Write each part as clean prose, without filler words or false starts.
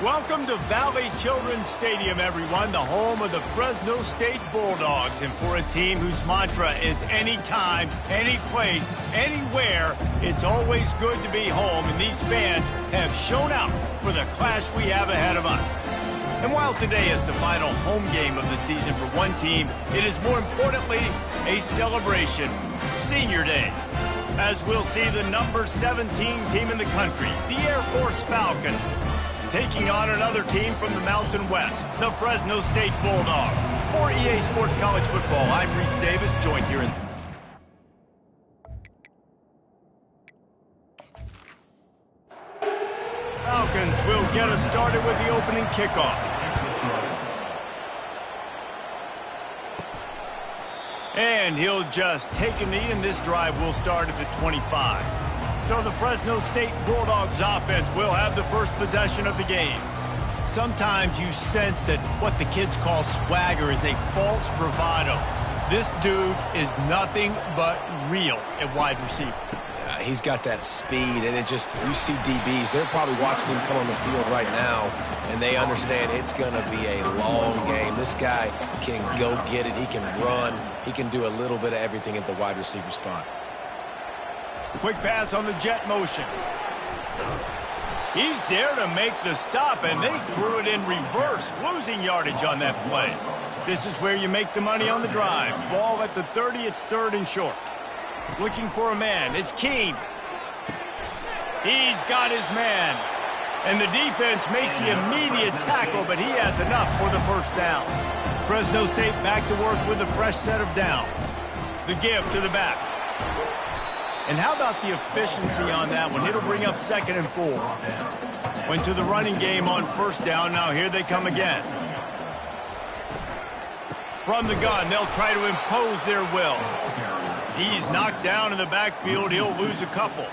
Welcome to Valley Children's Stadium, everyone, the home of the Fresno State Bulldogs. And for a team whose mantra is anytime, any place, anywhere, it's always good to be home. And these fans have shown out for the clash we have ahead of us. And while today is the final home game of the season for one team, it is more importantly a celebration, Senior Day. As we'll see the number 17 team in the country, the Air Force Falcons, taking on another team from the Mountain West, the Fresno State Bulldogs. For EA Sports College Football, I'm Reese Davis, joined here in... Falcons will get us started with the opening kickoff. And he'll just take a knee, and this drive will start at the 25. So the Fresno State Bulldogs offense will have the first possession of the game. Sometimes you sense that what the kids call swagger is a false bravado. This dude is nothing but real at wide receiver. He's got that speed, and you see DBs, they're probably watching him come on the field right now, and they understand it's going to be a long game. This guy can go get it. He can run. He can do a little bit of everything at the wide receiver spot. Quick pass on the jet motion. He's there to make the stop, and they threw it in reverse, losing yardage on that play. This is where you make the money on the drive. Ball at the 30, it's 3rd and short. Looking for a man, it's Keene. He's got his man. And the defense makes the immediate tackle, but he has enough for the first down. Fresno State back to work with a fresh set of downs. The give to the back. And how about the efficiency on that one? It'll bring up 2nd and 4. Went to the running game on 1st down. Now here they come again. From the gun, they'll try to impose their will. He's knocked down in the backfield. He'll lose a couple.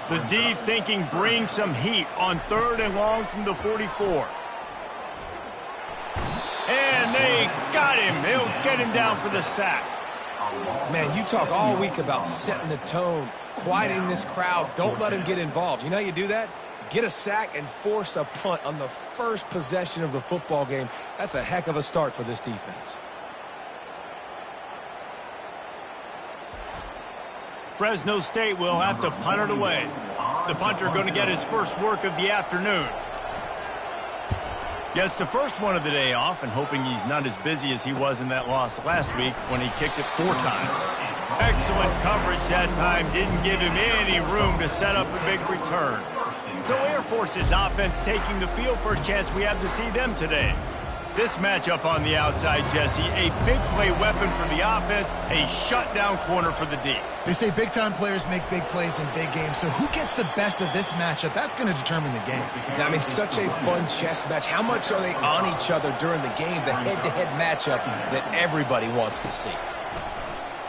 The D thinking bring some heat on 3rd and long from the 44. And they got him. They'll get him down for the sack. Man, you talk all week about setting the tone, quieting this crowd. Don't let him get involved. You know how you do that? Get a sack and force a punt on the first possession of the football game. That's a heck of a start for this defense. Fresno State will have to punt it away. The punter going to get his first work of the afternoon. Gets the first one of the day off and hoping he's not as busy as he was in that loss last week when he kicked it 4 times. Excellent coverage that time. Didn't give him any room to set up a big return. So Air Force's offense taking the field. First chance we have to see them today. This matchup on the outside, Jesse, a big play weapon for the offense, a shutdown corner for the D. They say big-time players make big plays in big games, so who gets the best of this matchup? That's going to determine the game. I mean, such a fun chess match. How much are they on each other during the game, the head-to-head matchup that everybody wants to see?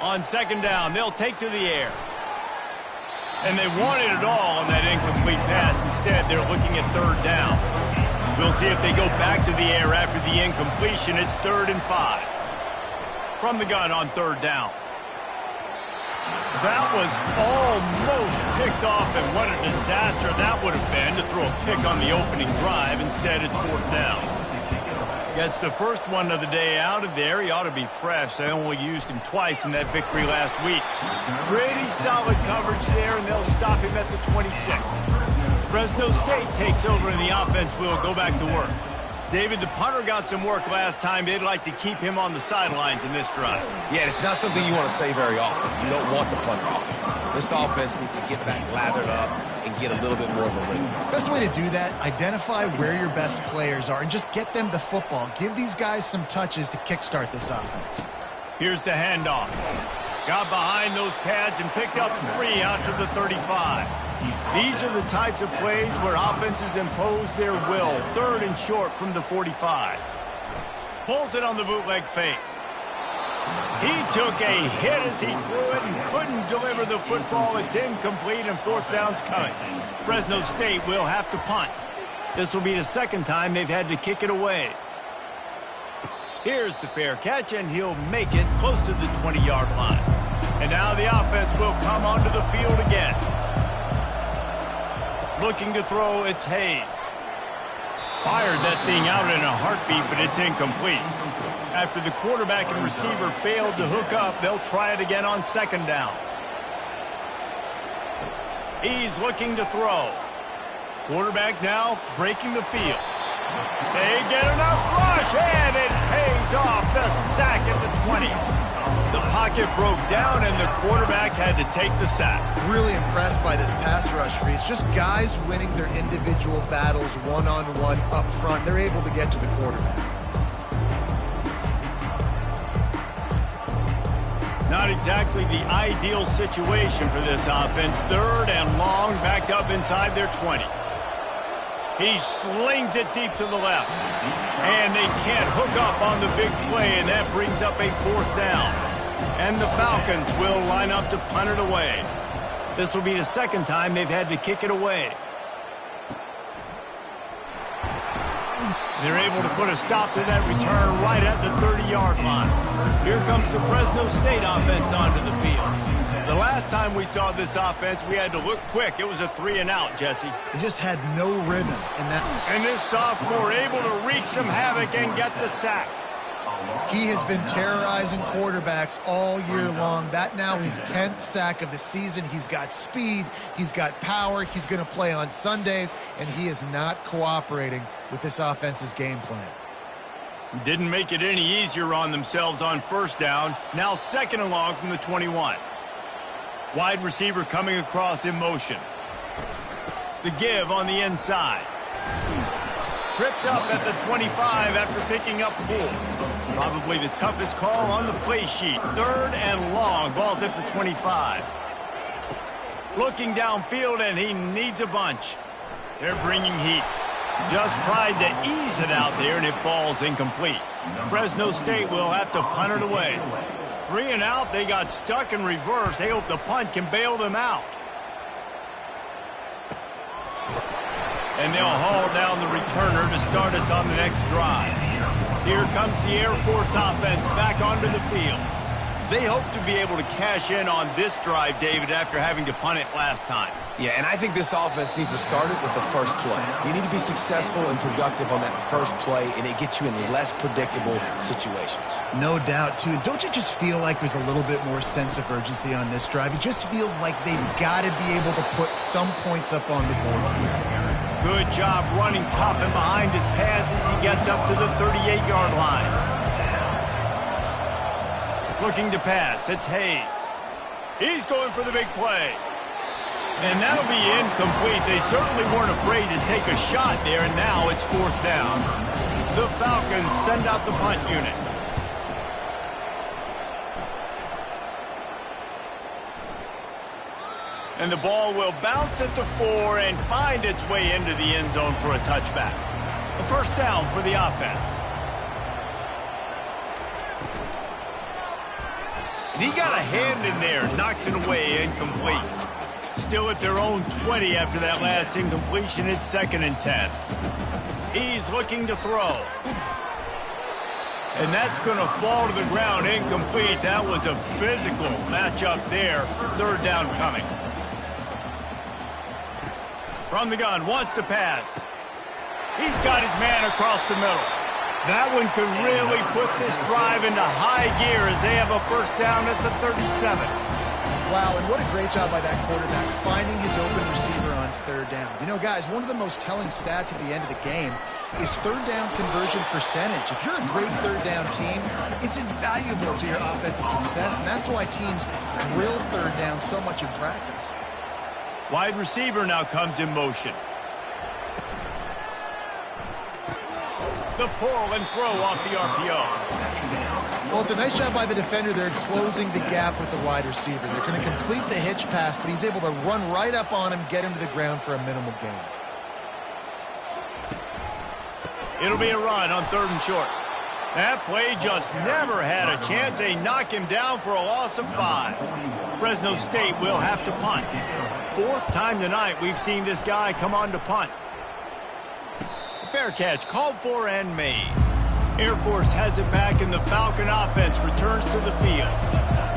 On 2nd down, they'll take to the air. And they wanted it all on that incomplete pass. Instead, they're looking at 3rd down. We'll see if they go back to the air after the incompletion. It's 3rd and 5. From the gun on 3rd down. That was almost picked off, and what a disaster that would have been to throw a pick on the opening drive. Instead, it's 4th down. Gets the first one of the day out of there. He ought to be fresh. They only used him twice in that victory last week. Pretty solid coverage there, and they'll stop him at the 26. Fresno State takes over, and the offense will go back to work. David, the punter got some work last time. They'd like to keep him on the sidelines in this drive. Yeah, it's not something you want to say very often. You don't want the punter off. This offense needs to get back lathered up and get a little bit more of a rhythm. Best way to do that, identify where your best players are and just get them the football. Give these guys some touches to kickstart this offense. Here's the handoff. Got behind those pads and picked up 3 out to the 35. These are the types of plays where offenses impose their will. 3rd and short from the 45. Pulls it on the bootleg fake. He took a hit as he threw it and couldn't deliver the football. It's incomplete and 4th down's coming. Fresno State will have to punt. This will be the 2nd time they've had to kick it away. Here's the fair catch, and he'll make it close to the 20-yard line. And now the offense will come onto the field again. Looking to throw, it's Hayes. Fired that thing out in a heartbeat, but it's incomplete. After the quarterback and receiver failed to hook up, they'll try it again on 2nd down. He's looking to throw. Quarterback now breaking the field. They get enough rush, and it pays off. The sack at the 20. The pocket broke down, and the quarterback had to take the sack. Really impressed by this pass rush, Reese. Just guys winning their individual battles one-on-one up front. They're able to get to the quarterback. Not exactly the ideal situation for this offense. 3rd and long, backed up inside their 20. He slings it deep to the left. And they can't hook up on the big play, and that brings up a 4th down. And the Falcons will line up to punt it away. This will be the 2nd time they've had to kick it away. They're able to put a stop to that return right at the 30-yard line. Here comes the Fresno State offense onto the field. The last time we saw this offense, we had to look quick. It was a 3-and-out, Jesse. They just had no rhythm in that. And this sophomore able to wreak some havoc and get the sack. He has been terrorizing quarterbacks all year long. That now his 10th sack of the season. He's got speed. He's got power. He's going to play on Sundays, and he is not cooperating with this offense's game plan. Didn't make it any easier on themselves on first down. Now 2nd and long from the 21. Wide receiver coming across in motion. The give on the inside. Tripped up at the 25 after picking up 4. Probably the toughest call on the play sheet. 3rd and long. Ball's at the 25. Looking downfield, and he needs a bunch. They're bringing heat. Just tried to ease it out there, and it falls incomplete. Fresno State will have to punt it away. 3 and out. They got stuck in reverse. They hope the punt can bail them out. And they'll haul down the returner to start us on the next drive. Here comes the Air Force offense back onto the field. They hope to be able to cash in on this drive, David, after having to punt it last time. Yeah, and I think this offense needs to start it with the first play. You need to be successful and productive on that first play, and it gets you in less predictable situations. No doubt, too. Don't you just feel like there's a little bit more sense of urgency on this drive? It just feels like they've got to be able to put some points up on the board here. Good job running tough and behind his pads as he gets up to the 38-yard line. Looking to pass. It's Hayes. He's going for the big play. And that'll be incomplete. They certainly weren't afraid to take a shot there, and now it's 4th down. The Falcons send out the punt unit. And the ball will bounce at the 4 and find its way into the end zone for a touchback. A 1st down for the offense. And he got a hand in there, knocks it away, incomplete. Still at their own 20 after that last incompletion. It's 2nd and 10. He's looking to throw. And that's going to fall to the ground, incomplete. That was a physical matchup there. 3rd down coming. From the gun, wants to pass. He's got his man across the middle. That one could really put this drive into high gear as they have a 1st down at the 37. Wow, and what a great job by that quarterback finding his open receiver on 3rd down. You know, guys, one of the most telling stats at the end of the game is 3rd down conversion percentage. If you're a great 3rd down team, it's invaluable to your offensive success, and that's why teams drill 3rd down so much in practice. Wide receiver now comes in motion. The pull and throw off the RPO. Well, it's a nice job by the defender there closing the gap with the wide receiver. They're going to complete the hitch pass, but he's able to run right up on him, get him to the ground for a minimal gain. It'll be a run on 3rd and short. That play just never had a chance. They knock him down for a loss of 5. Fresno State will have to punt. 4th time tonight we've seen this guy come on to punt. Fair catch, called for and made. Air Force has it back, and the Falcon offense returns to the field.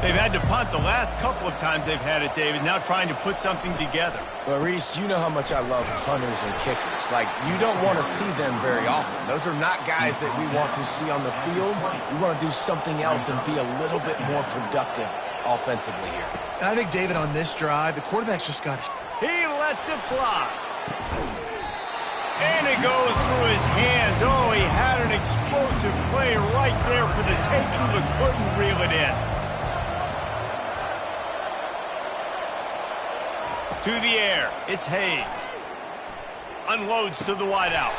They've had to punt the last couple of times they've had it, David, now trying to put something together. Well, Reese, you know how much I love punters and kickers. Like, you don't want to see them very often. Those are not guys that we want to see on the field. We want to do something else and be a little bit more productive offensively here. And I think, David, on this drive, the quarterback's just got to... He lets it fly. And it goes through his hands. Oh, he had an explosive play right there for the taking, but couldn't reel it in. To the air, it's Hayes. Unloads to the wideout.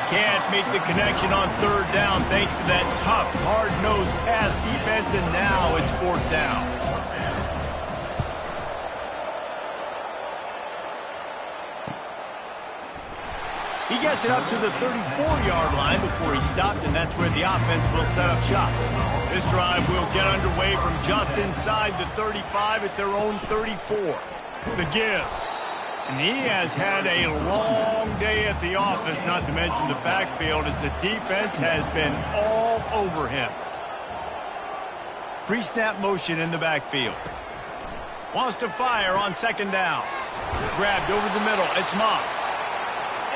Can't make the connection on 3rd down thanks to that tough, hard-nosed pass defense, and now it's 4th down. He gets it up to the 34-yard line before he stopped, and that's where the offense will set up shop. This drive will get underway from just inside the 35 at their own 34. The give. And he has had a long day at the office, not to mention the backfield, as the defense has been all over him. Pre-snap motion in the backfield. Wants to fire on 2nd down. Grabbed over the middle. It's Moss.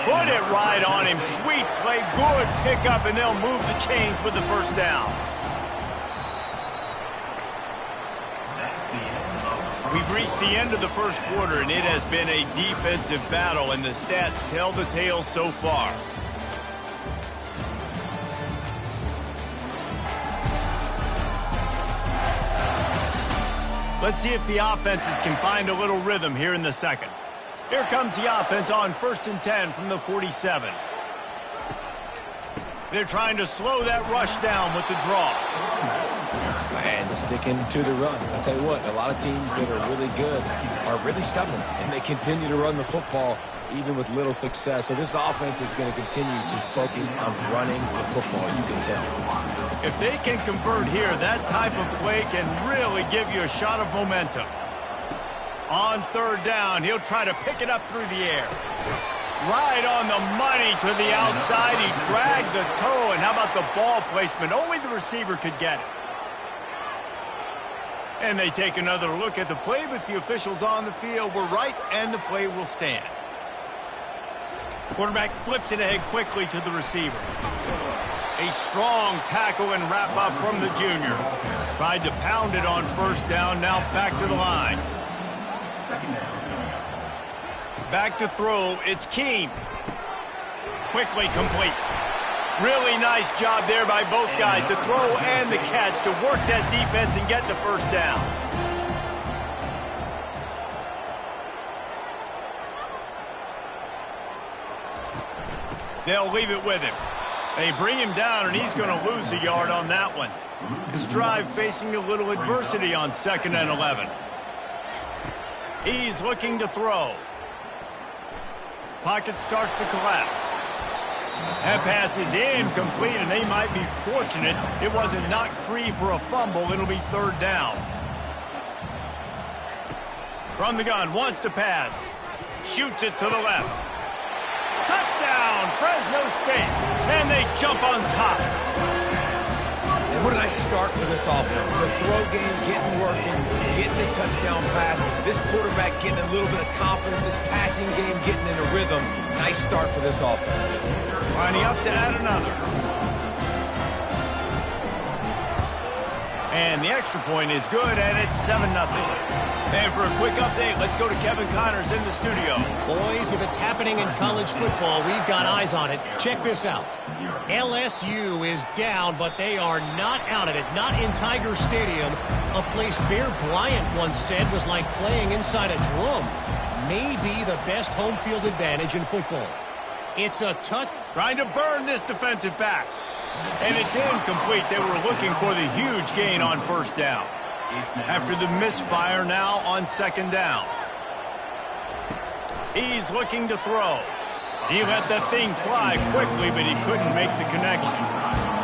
Put it right on him. Sweet play. Good pickup, and they'll move the chains with the 1st down. We've reached the end of the 1st quarter, and it has been a defensive battle, and the stats tell the tale so far. Let's see if the offenses can find a little rhythm here in the second. Here comes the offense on 1st and 10 from the 47. They're trying to slow that rush down with the draw. And sticking to the run. I'll tell you what, a lot of teams that are really good are really stubborn, and they continue to run the football even with little success. So this offense is going to continue to focus on running the football, you can tell. If they can convert here, that type of play can really give you a shot of momentum. On 3rd down, he'll try to pick it up through the air. Right on the money to the outside. He dragged the toe, and how about the ball placement? Only the receiver could get it. And they take another look at the play with the officials on the field. We're right, and the play will stand. Quarterback flips it ahead quickly to the receiver. A strong tackle and wrap up from the junior. Tried to pound it on 1st down, now back to the line. Back to throw, it's Keene. Quickly complete. Really nice job there by both guys, the throw and the catch, to work that defense and get the 1st down. They'll leave it with him. They bring him down, and he's going to lose a yard on that one. His drive facing a little adversity on 2nd and 11. He's looking to throw. Pocket starts to collapse. That pass is incomplete, and they might be fortunate it wasn't knocked free for a fumble. It'll be 3rd down. From the gun, wants to pass. Shoots it to the left. Touchdown, Fresno State. And they jump on top. And what a nice start for this offense. The throw game getting working, getting the touchdown pass. This quarterback getting a little bit of confidence. This passing game getting in a rhythm. Nice start for this offense. Lining up to add another. And the extra point is good, and it's 7-0. And for a quick update, let's go to Kevin Connors in the studio. Boys, if it's happening in college football, we've got eyes on it. Check this out. LSU is down, but they are not out of it. Not in Tiger Stadium, a place Bear Bryant once said was like playing inside a drum. Maybe the best home field advantage in football. It's a touch. Trying to burn this defensive back. And it's incomplete. They were looking for the huge gain on 1st down. After the misfire, now on 2nd down. He's looking to throw. He let that thing fly quickly, but he couldn't make the connection.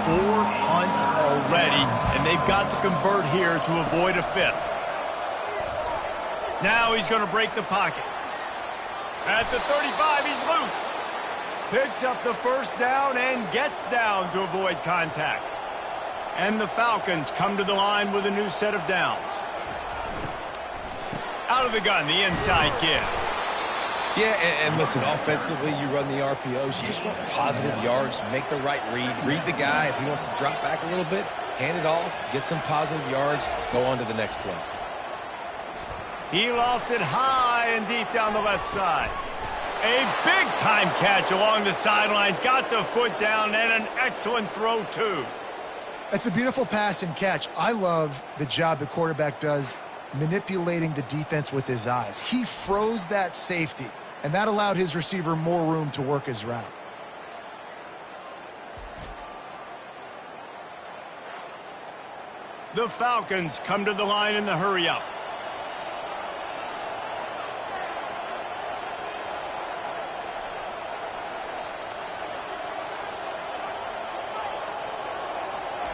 4 punts already, and they've got to convert here to avoid a 5th. Now he's going to break the pocket. At the 35, he's loose. Picks up the 1st down and gets down to avoid contact. And the Falcons come to the line with a new set of downs. Out of the gun, the inside give. Yeah, and listen, offensively, you run the RPOs. You just want positive yards, make the right read the guy. If he wants to drop back a little bit, hand it off, get some positive yards, go on to the next play. He lofts it high and deep down the left side. A big-time catch along the sidelines. Got the foot down, and an excellent throw, too. That's a beautiful pass and catch. I love the job the quarterback does manipulating the defense with his eyes. He froze that safety, and that allowed his receiver more room to work his route. The Falcons come to the line in the hurry-up.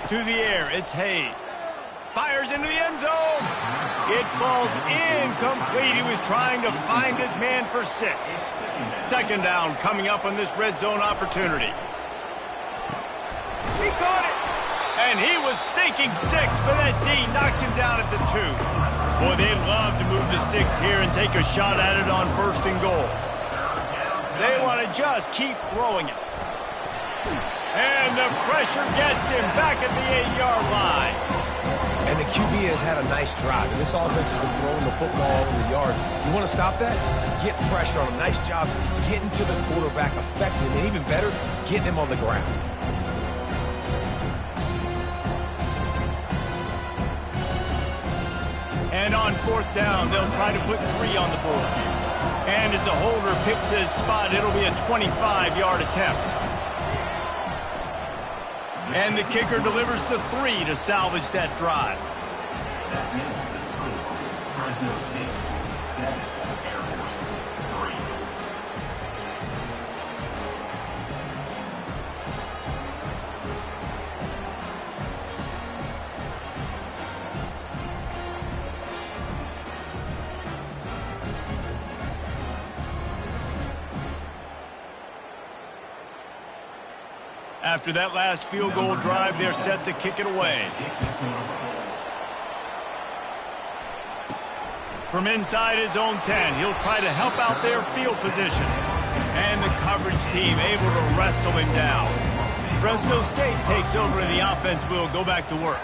To the air, it's Hayes. Fires into the end zone. It falls incomplete. He was trying to find his man for 6. 2nd down coming up on this red zone opportunity. He caught it. And he was thinking 6, but that D knocks him down at the 2. Boy, they'd love to move the sticks here and take a shot at it on 1st and goal. They want to just keep throwing it. And the pressure gets him back at the 8-yard line. And the QB has had a nice drive. And this offense has been throwing the football over the yard. You want to stop that? Get pressure on him. Nice job getting to the quarterback, affecting him. And even better, getting him on the ground. And on 4th down, they'll try to put 3 on the board. And as a holder picks his spot, it'll be a 25-yard attempt. And the kicker delivers the 3 to salvage that drive. That ends the score. Fresno State 7, Air Force 3. After that last field goal drive, they're set to kick it away. From inside his own 10, he'll try to help out their field position. And the coverage team able to wrestle him down. Fresno State takes over and the offense will go back to work.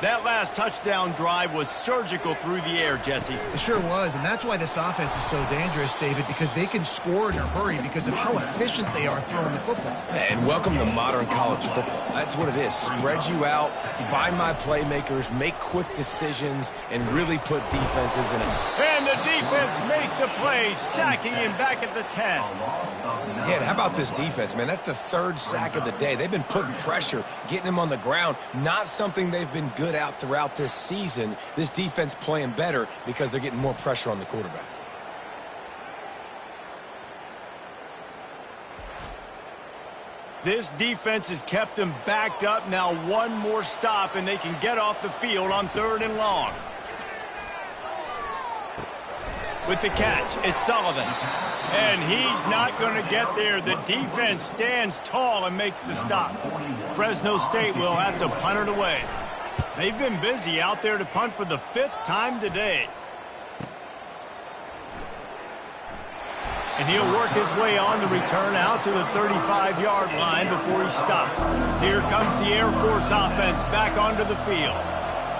That last touchdown drive was surgical through the air, Jesse. It sure was, and that's why this offense is so dangerous, David, because they can score in a hurry because of how efficient they are throwing the football. And welcome to modern college football. That's what it is. Spread you out, find my playmakers, make quick decisions, and really put defenses in a... And the defense makes a play, sacking him back at the 10. Yeah, and how about this defense, man? That's the 3rd sack of the day. They've been putting pressure, getting him on the ground. Not something they've been good out throughout this season. This defense playing better because they're getting more pressure on the quarterback. This defense has kept them backed up. Now one more stop and they can get off the field on 3rd and long. With the catch, it's Sullivan. And he's not going to get there. The defense stands tall and makes the stop. Fresno State will have to punt it away. They've been busy out there to punt for the 5th time today. And he'll work his way on the return out to the 35-yard line before he stopped. Here comes the Air Force offense back onto the field.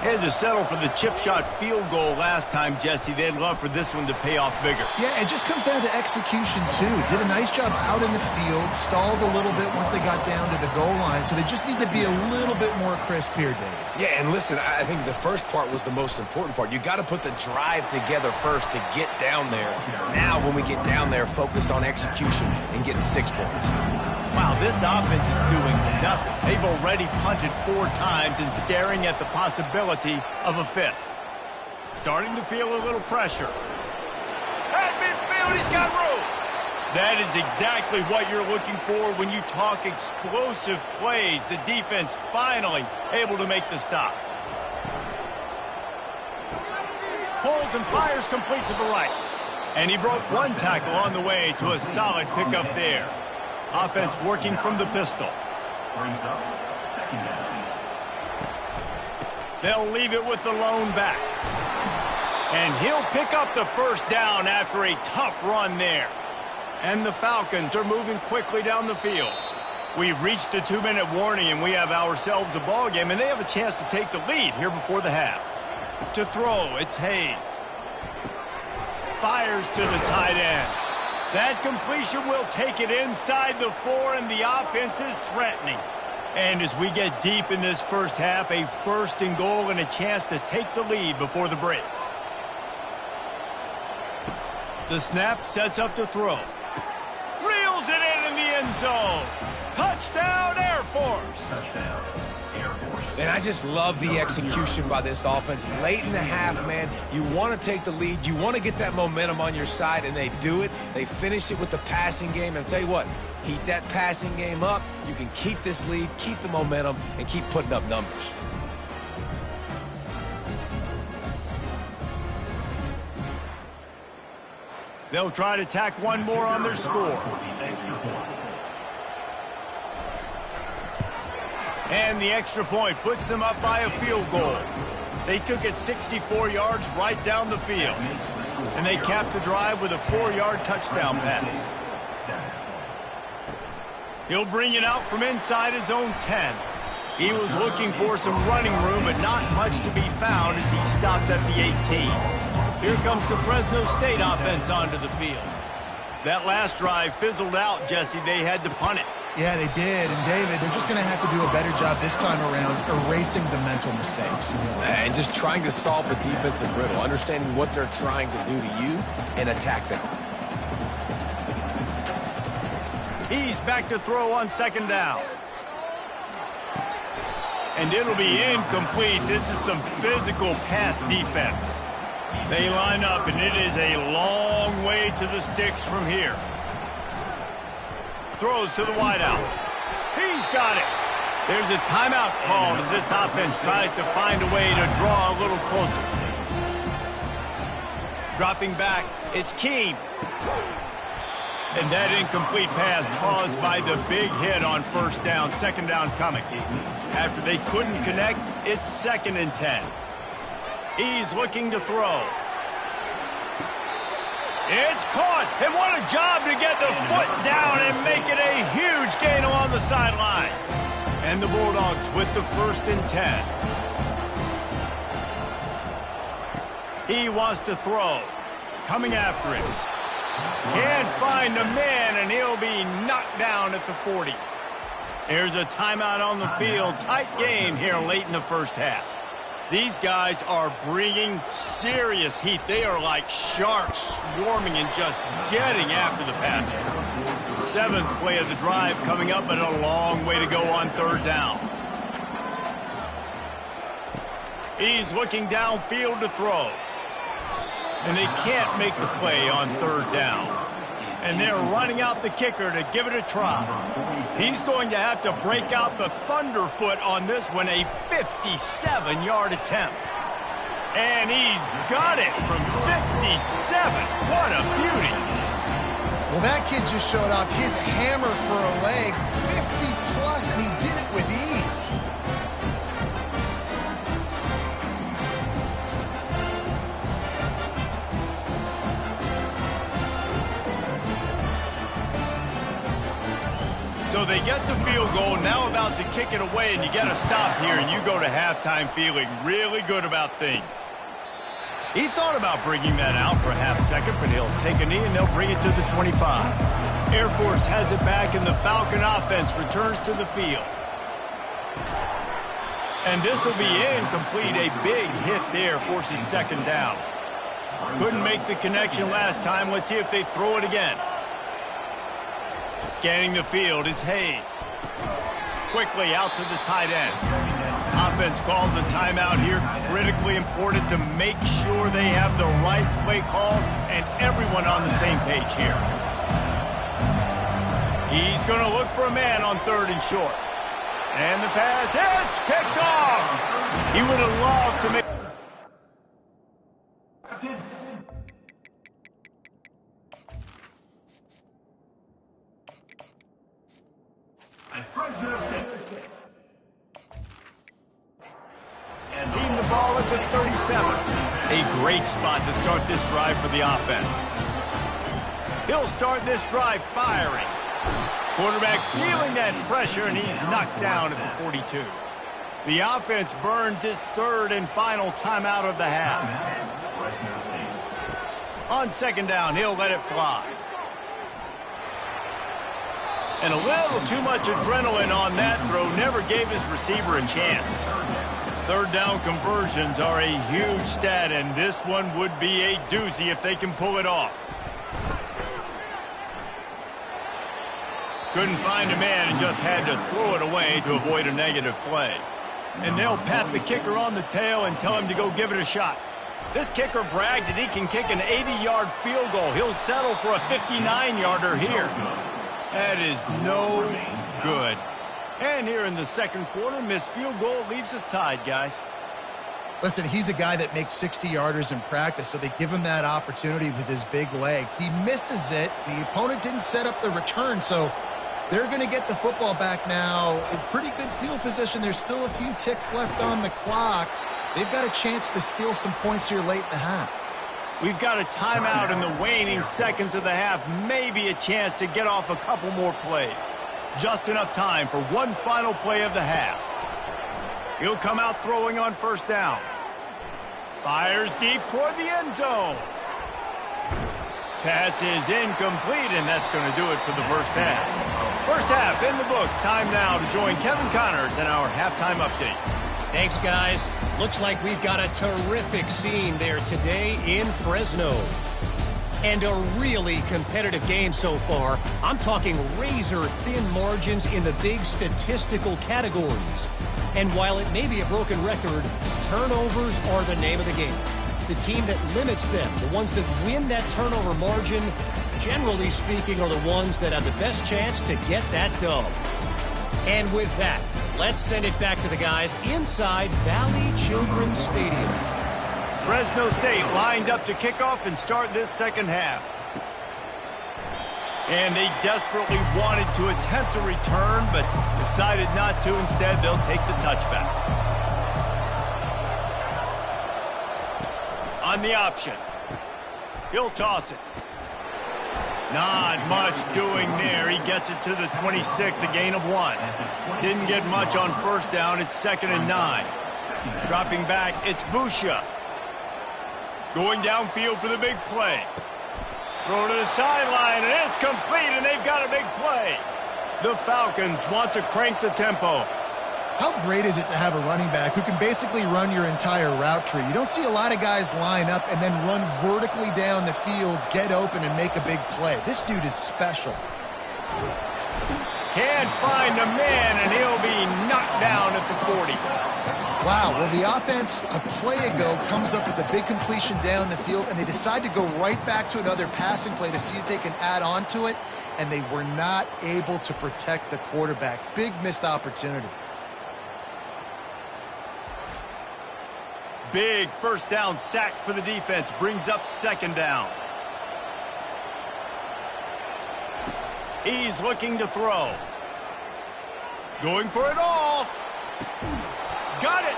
They had to settle for the chip shot field goal last time, Jesse. They'd love for this one to pay off bigger. Yeah, it just comes down to execution, too. Did a nice job out in the field, stalled a little bit once they got down to the goal line, so they just need to be a little bit more crisp here, Dave. Yeah, and listen, I think the first part was the most important part. You got to put the drive together first to get down there. Now, when we get down there, focus on execution and getting 6 points. Wow, this offense is doing nothing. They've already punted 4 times and staring at the possibility of a 5th. Starting to feel a little pressure. At midfield, he's got room. That is exactly what you're looking for when you talk explosive plays. The defense finally able to make the stop. Pulls and fires complete to the right. And he broke 1 tackle on the way to a solid pickup there. Offense working from the pistol. Brings up 2nd down. They'll leave it with the lone back. And he'll pick up the 1st down after a tough run there. And the Falcons are moving quickly down the field. We've reached the 2-minute warning, and we have ourselves a ball game, and they have a chance to take the lead here before the half. To throw, it's Hayes. Fires to the tight end. That completion will take it inside the 4, and the offense is threatening. And as we get deep in this first half, a 1st and goal and a chance to take the lead before the break. The snap sets up to throw. Reels it in the end zone. Touchdown, Air Force. Touchdown, Air Force. And I just love the execution by this offense. Late in the half, man, you want to take the lead. You want to get that momentum on your side, and they do it. They finish it with the passing game. And I'll tell you what, heat that passing game up. You can keep this lead, keep the momentum, and keep putting up numbers. They'll try to tack 1 more on their score. And the extra point puts them up by a field goal. They took it 64 yards right down the field. And they capped the drive with a 4-yard touchdown pass. He'll bring it out from inside his own 10. He was looking for some running room, but not much to be found as he stopped at the 18. Here comes the Fresno State offense onto the field. That last drive fizzled out, Jesse. They had to punt it. Yeah, they did. And, David, they're just going to have to do a better job this time around erasing the mental mistakes. And just trying to solve the defensive riddle, understanding what they're trying to do to you and attack them. He's back to throw on second down. And it'll be incomplete. This is some physical pass defense. They line up, and it is a long way to the sticks from here. Throws to the wideout. He's got it. There's a timeout called as this offense tries to find a way to draw a little closer. Dropping back, it's Keene. And that incomplete pass caused by the big hit on first down, second down coming. After they couldn't connect, it's 2nd and 10. He's looking to throw. It's caught, and what a job to get the foot down and make it a huge gain along the sideline. And the Bulldogs with the 1st and 10. He wants to throw. Coming after him. Can't find a man, and he'll be knocked down at the 40. There's a timeout on the field. Tight game here late in the first half. These guys are bringing serious heat. They are like sharks swarming and just getting after the passer. 7th play of the drive coming up, but a long way to go on 3rd down. He's looking downfield to throw. And they can't make the play on 3rd down. And they're running out the kicker to give it a try. He's going to have to break out the thunderfoot on this one, a 57-yard attempt. And he's got it from 57. What a beauty. Well, that kid just showed off his hammer for a leg, 50-plus, and he did it with ease. So they get the field goal, now about to kick it away, and you get a stop here, and you go to halftime feeling really good about things. He thought about bringing that out for a half second, but he'll take a knee, and they'll bring it to the 25. Air Force has it back, and the Falcon offense returns to the field. And this will be incomplete. A big hit there forces 2nd down. Couldn't make the connection last time. Let's see if they throw it again. Scanning the field, it's Hayes. Quickly out to the tight end. Offense calls a timeout here. Critically important to make sure they have the right play call and everyone on the same page here. He's going to look for a man on 3rd and short. And the pass, it's picked off. He would have loved to make... And leading the ball at the 37. A great spot to start this drive for the offense. He'll start this drive firing. Quarterback feeling that pressure, and he's knocked down at the 42. The offense burns its 3rd and final timeout of the half. On 2nd down, he'll let it fly. And a little too much adrenaline on that throw, never gave his receiver a chance. 3rd down conversions are a huge stat, and this one would be a doozy if they can pull it off. Couldn't find a man and just had to throw it away to avoid a negative play. And they'll pat the kicker on the tail and tell him to go give it a shot. This kicker brags that he can kick an 80-yard field goal. He'll settle for a 59-yarder here. That is no good. And here in the 2nd quarter, missed field goal leaves us tied, guys. Listen, he's a guy that makes 60-yarders in practice, so they give him that opportunity with his big leg. He misses it. The opponent didn't set up the return, so they're going to get the football back now. A pretty good field position. There's still a few ticks left on the clock. They've got a chance to steal some points here late in the half. We've got a timeout in the waning seconds of the half. Maybe a chance to get off a couple more plays. Just enough time for one final play of the half. He'll come out throwing on 1st down. Fires deep toward the end zone. Pass is incomplete, and that's going to do it for the first half. First half in the books. Time now to join Kevin Connors in our halftime update. Thanks, guys. Looks like we've got a terrific scene there today in Fresno. And a really competitive game so far. I'm talking razor-thin margins in the big statistical categories. And while it may be a broken record, turnovers are the name of the game. The team that limits them, the ones that win that turnover margin, generally speaking, are the ones that have the best chance to get that dub. And with that, let's send it back to the guys inside Valley Children's Stadium. Fresno State lined up to kick off and start this second half. And they desperately wanted to attempt a return, but decided not to. Instead, they'll take the touchback. On the option. He'll toss it. Not much doing there. He gets it to the 26, a gain of 1. Didn't get much on first down. It's 2nd and 9. Dropping back, it's Busha. Going downfield for the big play. Throw to the sideline, and it's complete, and they've got a big play. The Falcons want to crank the tempo. How great is it to have a running back who can basically run your entire route tree? You don't see a lot of guys line up and then run vertically down the field, get open, and make a big play. This dude is special. Can't find a man, and he'll be knocked down at the 40. Wow, well, the offense a play ago comes up with a big completion down the field, and they decide to go right back to another passing play to see if they can add on to it, and they were not able to protect the quarterback. Big missed opportunity. Big first down sack for the defense. Brings up 2nd down. He's looking to throw. Going for it all. Got it.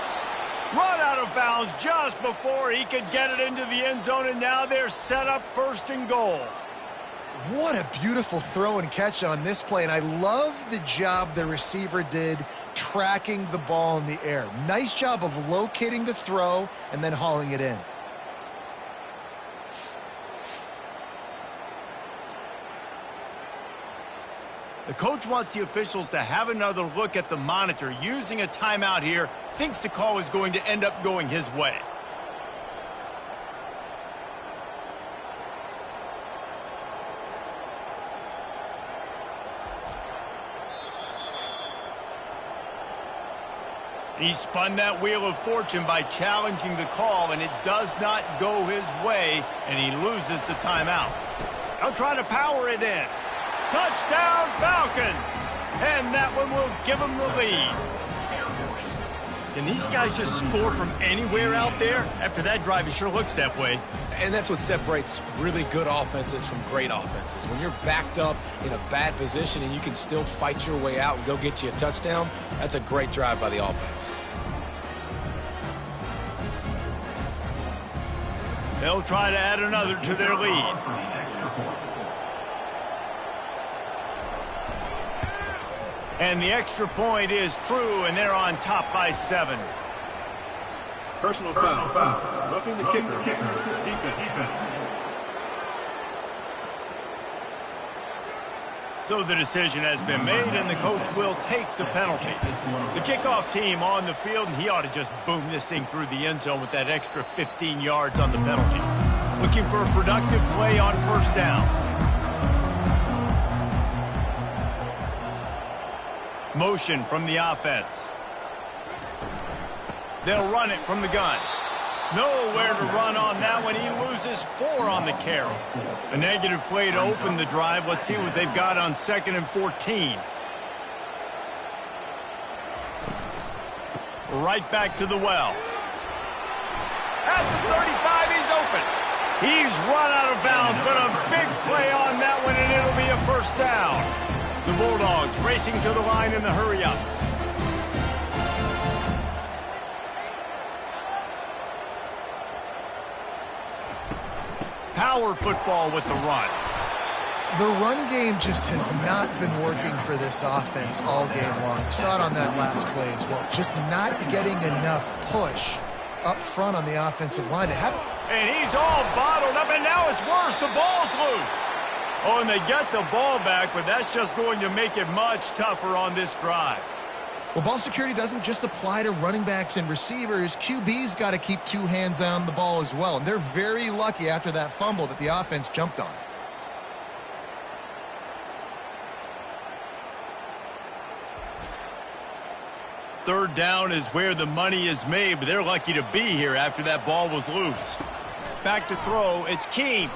Run out of bounds just before he could get it into the end zone, and now they're set up 1st and goal. What a beautiful throw and catch on this play, and I love the job the receiver did tracking the ball in the air. Nice job of locating the throw and then hauling it in. The coach wants the officials to have another look at the monitor. Using a timeout here, thinks the call is going to end up going his way. He spun that wheel of fortune by challenging the call, and it does not go his way, and he loses the timeout. They'll try to power it in. Touchdown, Falcons! And that one will give them the lead. Can these guys just score from anywhere out there? After that drive, it sure looks that way. And that's what separates really good offenses from great offenses. When you're backed up in a bad position and you can still fight your way out and go get you a touchdown, that's a great drive by the offense. They'll try to add another to their lead. And the extra point is true, and they're on top by 7. Personal foul. Roughing the kicker. Defense. So the decision has been made, and the coach will take the penalty. The kickoff team on the field, and he ought to just boom this thing through the end zone with that extra 15 yards on the penalty. Looking for a productive play on 1st down. Motion from the offense. They'll run it from the gun. Nowhere to run on that one. He loses 4 on the carry. A negative play to open the drive. Let's see what they've got on 2nd and 14. Right back to the well. At the 35, he's open. He's run out of bounds, but a big play on that one, and it'll be a 1st down. The Bulldogs racing to the line in the hurry-up. Power football with the run. The run game just has not been working for this offense all game long. You saw it on that last play as well. Just not getting enough push up front on the offensive line. They haven't. And he's all bottled up, and now it's worse. The ball's loose. Oh, and they get the ball back, but that's just going to make it much tougher on this drive. Well, ball security doesn't just apply to running backs and receivers. QB's got to keep two hands on the ball as well, and they're very lucky after that fumble that the offense jumped on. Third down is where the money is made, but they're lucky to be here after that ball was loose. Back to throw, it's Keene.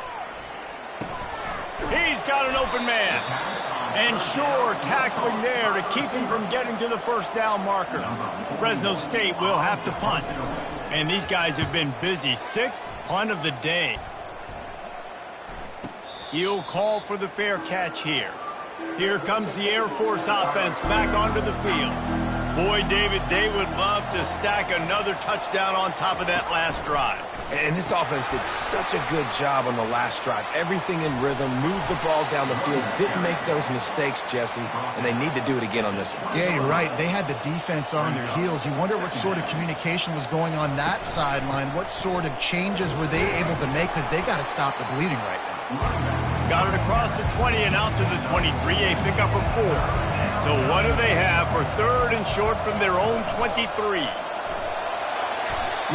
He's got an open man. And sure, tackling there to keep him from getting to the first down marker. Fresno State will have to punt. And these guys have been busy. Sixth punt of the day. He'll call for the fair catch here. Here comes the Air Force offense back onto the field. Boy, David, they would love to stack another touchdown on top of that last drive. And this offense did such a good job on the last drive. Everything in rhythm, moved the ball down the field, didn't make those mistakes, Jesse, and they need to do it again on this one. Yeah, you're right. They had the defense on their heels. You wonder what sort of communication was going on that sideline. What sort of changes were they able to make, because they got to stop the bleeding right now. Got it across the 20 and out to the 23, a pickup of 4. So what do they have for third and short from their own 23?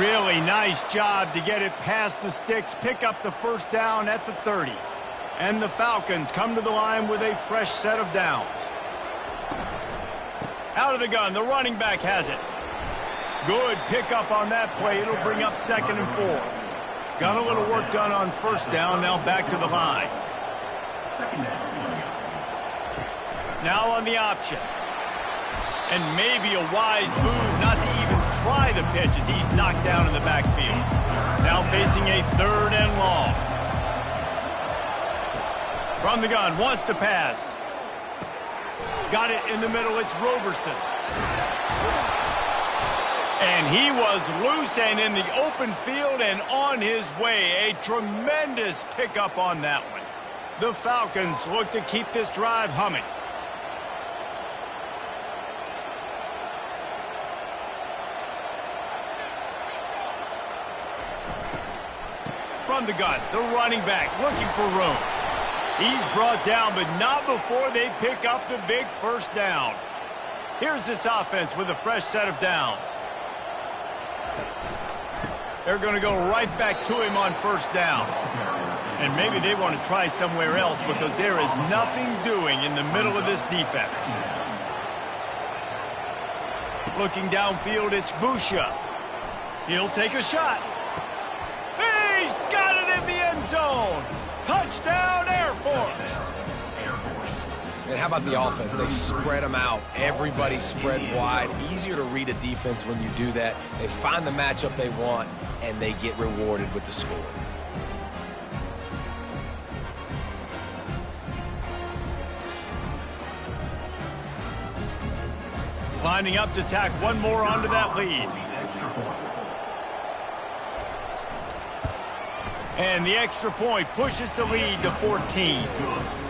Really nice job to get it past the sticks, pick up the first down at the 30. And the Falcons come to the line with a fresh set of downs. Out of the gun, the running back has it. Good pickup on that play. It'll bring up 2nd and 4. Got a little work done on first down, now back to the line. Now on the option. And maybe a wise move not to even try the pitch as he's knocked down in the backfield. Now facing a 3rd and long. From the gun, wants to pass. Got it in the middle, it's Roberson. And he was loose and in the open field and on his way. A tremendous pickup on that one. The Falcons look to keep this drive humming. From the gun, the running back looking for room. He's brought down, but not before they pick up the big first down. Here's this offense with a fresh set of downs. They're going to go right back to him on first down. And maybe they want to try somewhere else because there is nothing doing in the middle of this defense. Looking downfield, it's Busha. He'll take a shot. He's got it in the end zone. Touchdown, Air Force. And how about the offense? They spread them out. Everybody spread wide. Easier to read a defense when you do that. They find the matchup they want, and they get rewarded with the score. Lining up to tack one more onto that lead. And the extra point pushes the lead to 14.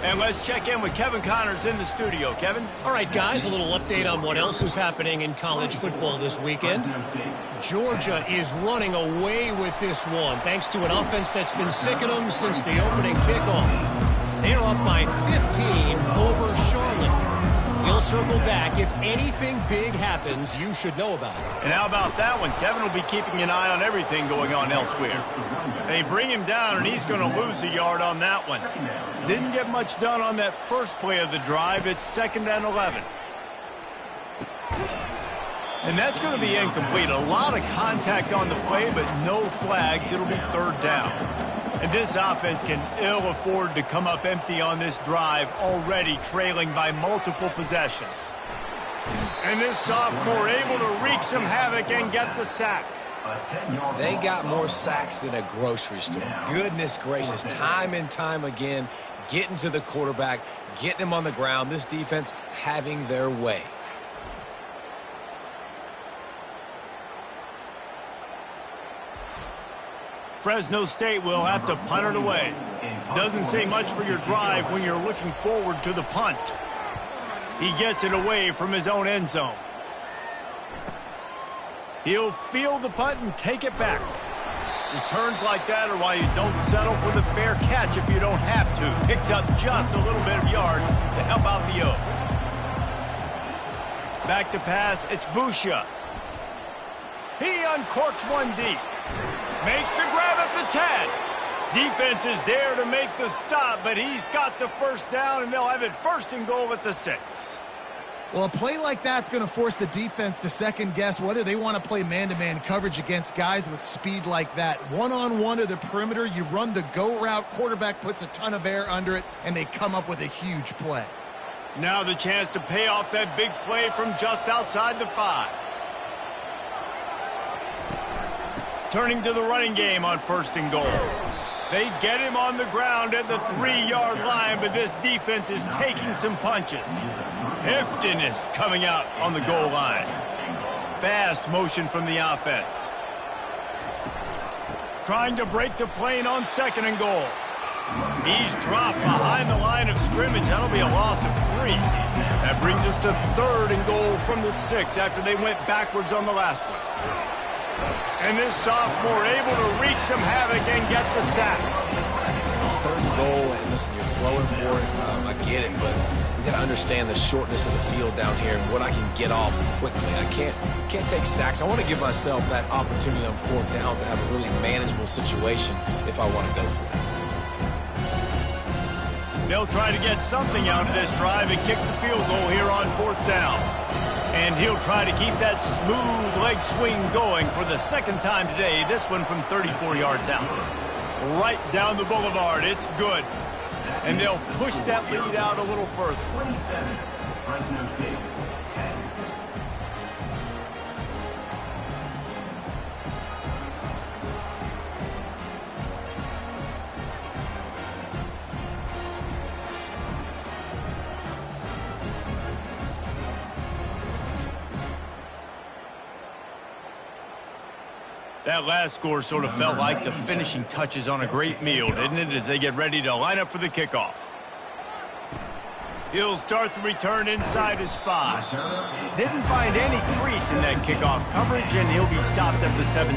And let's check in with Kevin Connors in the studio. Kevin? All right, guys, a little update on what else is happening in college football this weekend. Georgia is running away with this one, thanks to an offense that's been sicking them since the opening kickoff. They're up by 15 over Charlotte. We'll circle back. If anything big happens, you should know about it. And how about that one? Kevin will be keeping an eye on everything going on elsewhere. They bring him down, and he's going to lose a yard on that one. Didn't get much done on that first play of the drive. It's 2nd and 11. And that's going to be incomplete. A lot of contact on the play, but no flags. It'll be 3rd down. And this offense can ill afford to come up empty on this drive, already trailing by multiple possessions. And this sophomore able to wreak some havoc and get the sack. They got more sacks than a grocery store. Goodness gracious, time and time again, getting to the quarterback, getting him on the ground. This defense having their way. Fresno State will have to punt it away. Doesn't say much for your drive when you're looking forward to the punt. He gets it away from his own end zone. He'll field the punt and take it back. Returns like that are why you don't settle for the fair catch if you don't have to. Picks up just a little bit of yards to help out the O. Back to pass, it's Busha. He uncorks one deep. Makes the grab at the 10. Defense is there to make the stop, but he's got the first down, and they'll have it 1st and goal at the 6. Well, a play like that's going to force the defense to second-guess whether they want to play man-to-man coverage against guys with speed like that. One-on-one to the perimeter, you run the go route, quarterback puts a ton of air under it, and they come up with a huge play. Now the chance to pay off that big play from just outside the 5. Turning to the running game on 1st and goal. They get him on the ground at the 3-yard line, but this defense is taking some punches. Heftiness coming out on the goal line. Fast motion from the offense. Trying to break the plane on 2nd and goal. He's dropped behind the line of scrimmage. That'll be a loss of 3. That brings us to 3rd and goal from the 6 after they went backwards on the last one. And this sophomore able to wreak some havoc and get the sack. It's 3rd and goal, and listen, you're throwing for it. I get it, but we got to understand the shortness of the field down here and what I can get off quickly. I can't take sacks. I want to give myself that opportunity on 4th down to have a really manageable situation if I want to go for it. They'll try to get something out of this drive and kick the field goal here on 4th down. And he'll try to keep that smooth leg swing going for the 2nd time today. This one from 34 yards out. Right down the boulevard. It's good. And they'll push that lead out a little further. 27, Fresno State, 10. That last score sort of felt like the finishing touches on a great meal, didn't it, as they get ready to line up for the kickoff. He'll start the return inside his 5. Didn't find any crease in that kickoff coverage, and he'll be stopped at the 17.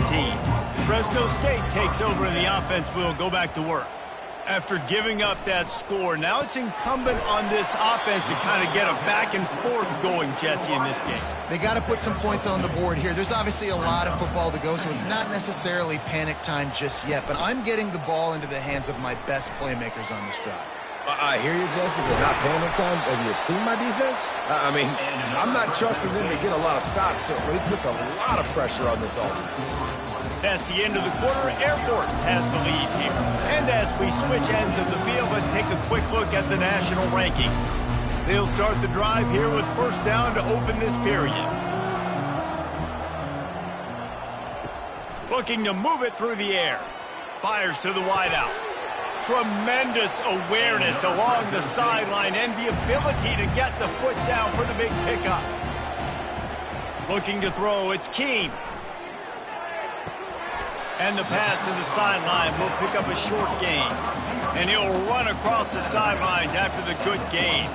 Fresno State takes over, and the offense will go back to work. After giving up that score, now it's incumbent on this offense to kind of get a back and forth going, Jesse, in this game. They got to put some points on the board here. There's obviously a lot of football to go, so it's not necessarily panic time just yet, but I'm getting the ball into the hands of my best playmakers on this drive. I hear you, Jesse, but not panic time. Have you seen my defense? I mean, I'm not trusting them to get a lot of stops, so it puts a lot of pressure on this offense. That's the end of the quarter. Air Force has the lead here. And as we switch ends of the field, let's take a quick look at the national rankings. They'll start the drive here with 1st down to open this period. Looking to move it through the air. Fires to the wideout. Tremendous awareness along the sideline and the ability to get the foot down for the big pickup. Looking to throw, it's Keene. And the pass to the sideline will pick up a short gain. And he'll run across the sidelines after the good gain.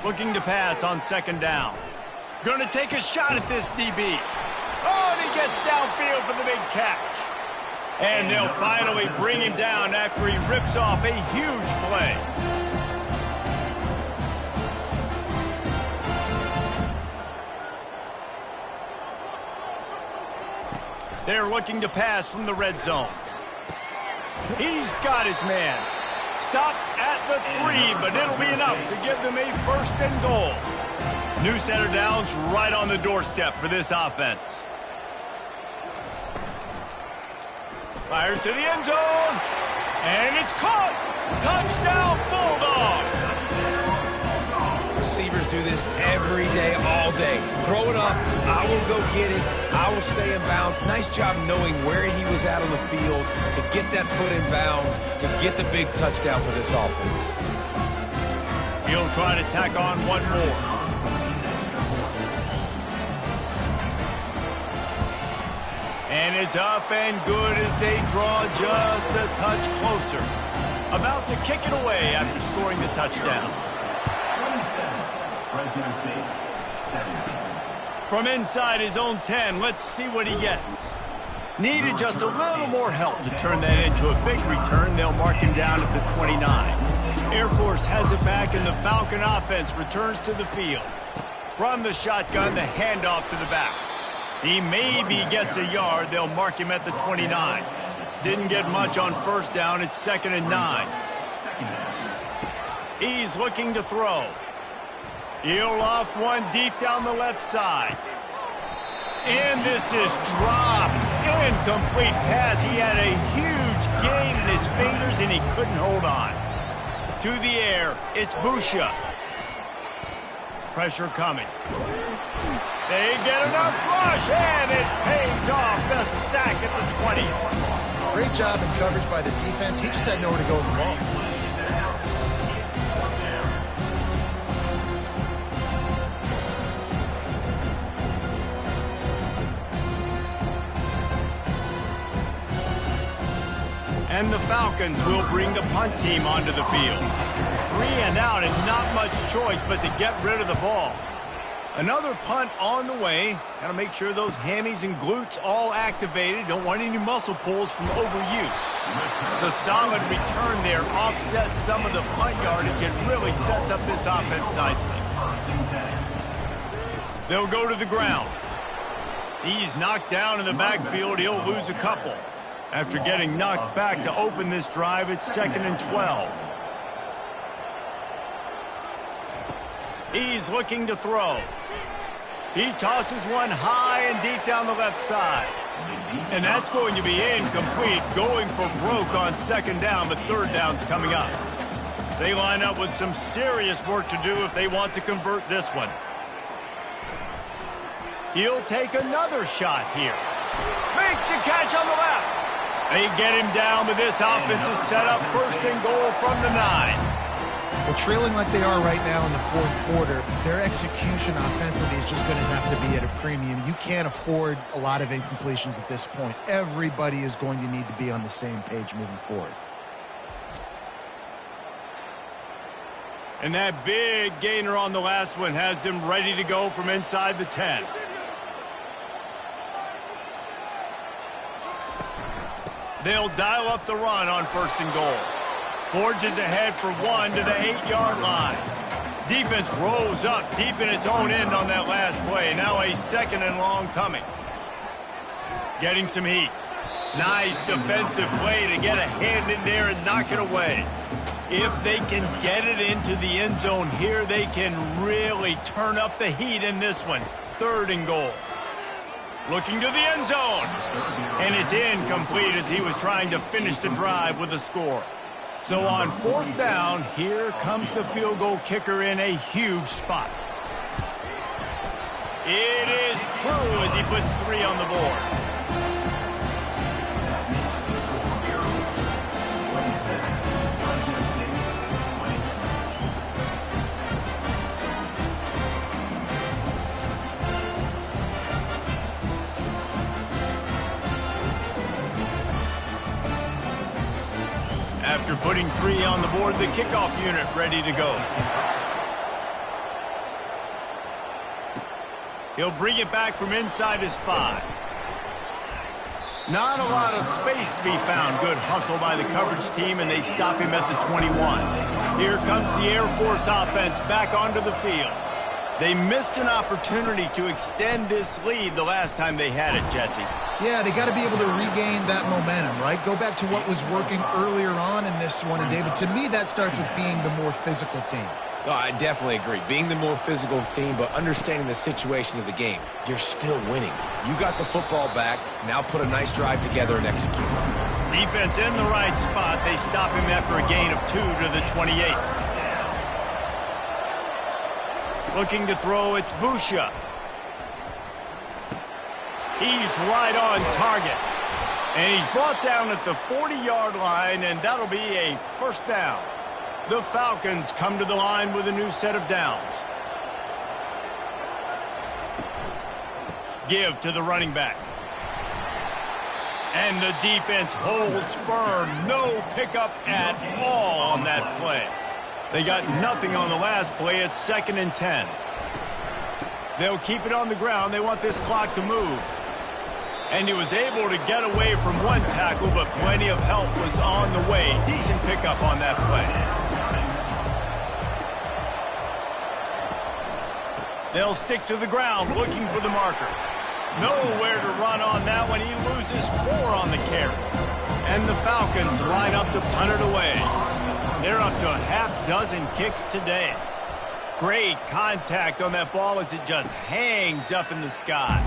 Looking to pass on 2nd down. Going to take a shot at this DB. Oh, and he gets downfield for the big catch. And they'll finally bring him down after he rips off a huge play. They're looking to pass from the red zone. He's got his man. Stopped at the 3, but it'll be enough to give them a 1st and goal. New center downs right on the doorstep for this offense. Fires to the end zone. And it's caught. Touchdown, Bulldogs. Receivers do this every day, all day. Throw it up. I will go get it. I will stay in bounds. Nice job knowing where he was at on the field to get that foot in bounds, to get the big touchdown for this offense. He'll try to tack on one more. And it's up and good as they draw just a touch closer. About to kick it away after scoring the touchdown. 27, Fresno State, 17. From inside his own 10, let's see what he gets. Needed just a little more help to turn that into a big return. They'll mark him down at the 29. Air Force has it back, and the Falcon offense returns to the field. From the shotgun, the handoff to the back. He maybe gets a yard. They'll mark him at the 29. Didn't get much on first down. It's 2nd and 9. He's looking to throw. He'll loft one deep down the left side. And this is dropped. Incomplete pass. He had a huge gain in his fingers, and he couldn't hold on. To the air, it's Busha. Pressure coming. They get enough rush, and it pays off. The sack at the 20. Great job in coverage by the defense. He just had nowhere to go with the ball. And the Falcons will bring the punt team onto the field. 3 and out, and not much choice but to get rid of the ball. Another punt on the way. Got to make sure those hammies and glutes all activated. Don't want any muscle pulls from overuse. The solid return there offsets some of the punt yardage and really sets up this offense nicely. They'll go to the ground. He's knocked down in the backfield. He'll lose a couple. After getting knocked back to open this drive, it's 2nd and 12. He's looking to throw. He tosses one high and deep down the left side. And that's going to be incomplete, going for broke on 2nd down, but 3rd down's coming up. They line up with some serious work to do if they want to convert this one. He'll take another shot here. Makes the catch on the left. They get him down, but this offense is set up 1st and goal from the 9. Well, trailing like they are right now in the 4th quarter, their execution offensively is just going to have to be at a premium. You can't afford a lot of incompletions at this point. Everybody is going to need to be on the same page moving forward. And that big gainer on the last one has them ready to go from inside the 10. They'll dial up the run on 1st and goal. Forges ahead for one to the 8-yard line. Defense rolls up deep in its own end on that last play. Now a 2nd and long coming. Getting some heat. Nice defensive play to get a hand in there and knock it away. If they can get it into the end zone here, they can really turn up the heat in this one. 3rd and goal. Looking to the end zone. And it's incomplete as he was trying to finish the drive with a score. So on 4th down, here comes the field goal kicker in a huge spot. It is true as he puts 3 on the board. After putting 3 on the board, the kickoff unit ready to go. He'll bring it back from inside his 5. Not a lot of space to be found. Good hustle by the coverage team, and they stop him at the 21. Here comes the Air Force offense back onto the field. They missed an opportunity to extend this lead the last time they had it, Jesse. Yeah, they got to be able to regain that momentum, right? Go back to what was working earlier on in this one. And, David, to me, that starts with being the more physical team. Oh, I definitely agree. Being the more physical team, but understanding the situation of the game. You're still winning. You got the football back. Now put a nice drive together and execute. Defense in the right spot. They stop him after a gain of 2 to the 28. Looking to throw, it's Busha. He's right on target. And he's brought down at the 40-yard line, and that'll be a 1st down. The Falcons come to the line with a new set of downs. Give to the running back. And the defense holds firm. No pickup at all on that play. They got nothing on the last play. It's 2nd and 10. They'll keep it on the ground. They want this clock to move. And he was able to get away from one tackle, but plenty of help was on the way. Decent pickup on that play. They'll stick to the ground looking for the marker. Nowhere to run on that one. He loses 4 on the carry. And the Falcons line up to punt it away. They're up to a half-dozen kicks today. Great contact on that ball as it just hangs up in the sky.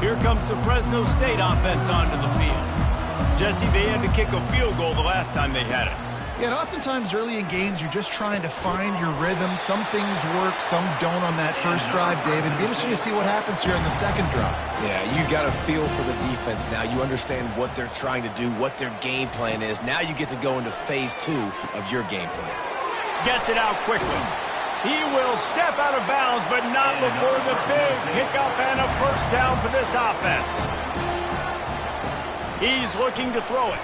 Here comes the Fresno State offense onto the field. Jesse, they had to kick a field goal the last time they had it. Yeah, and oftentimes early in games, you're just trying to find your rhythm. Some things work, some don't on that first drive, David. It'd be interesting to see what happens here in the second drive. Yeah, you got a feel for the defense now. You understand what they're trying to do, what their game plan is. Now you get to go into phase 2 of your game plan. Gets it out quickly. He will step out of bounds, but not before the big pickup and a first down for this offense. He's looking to throw it.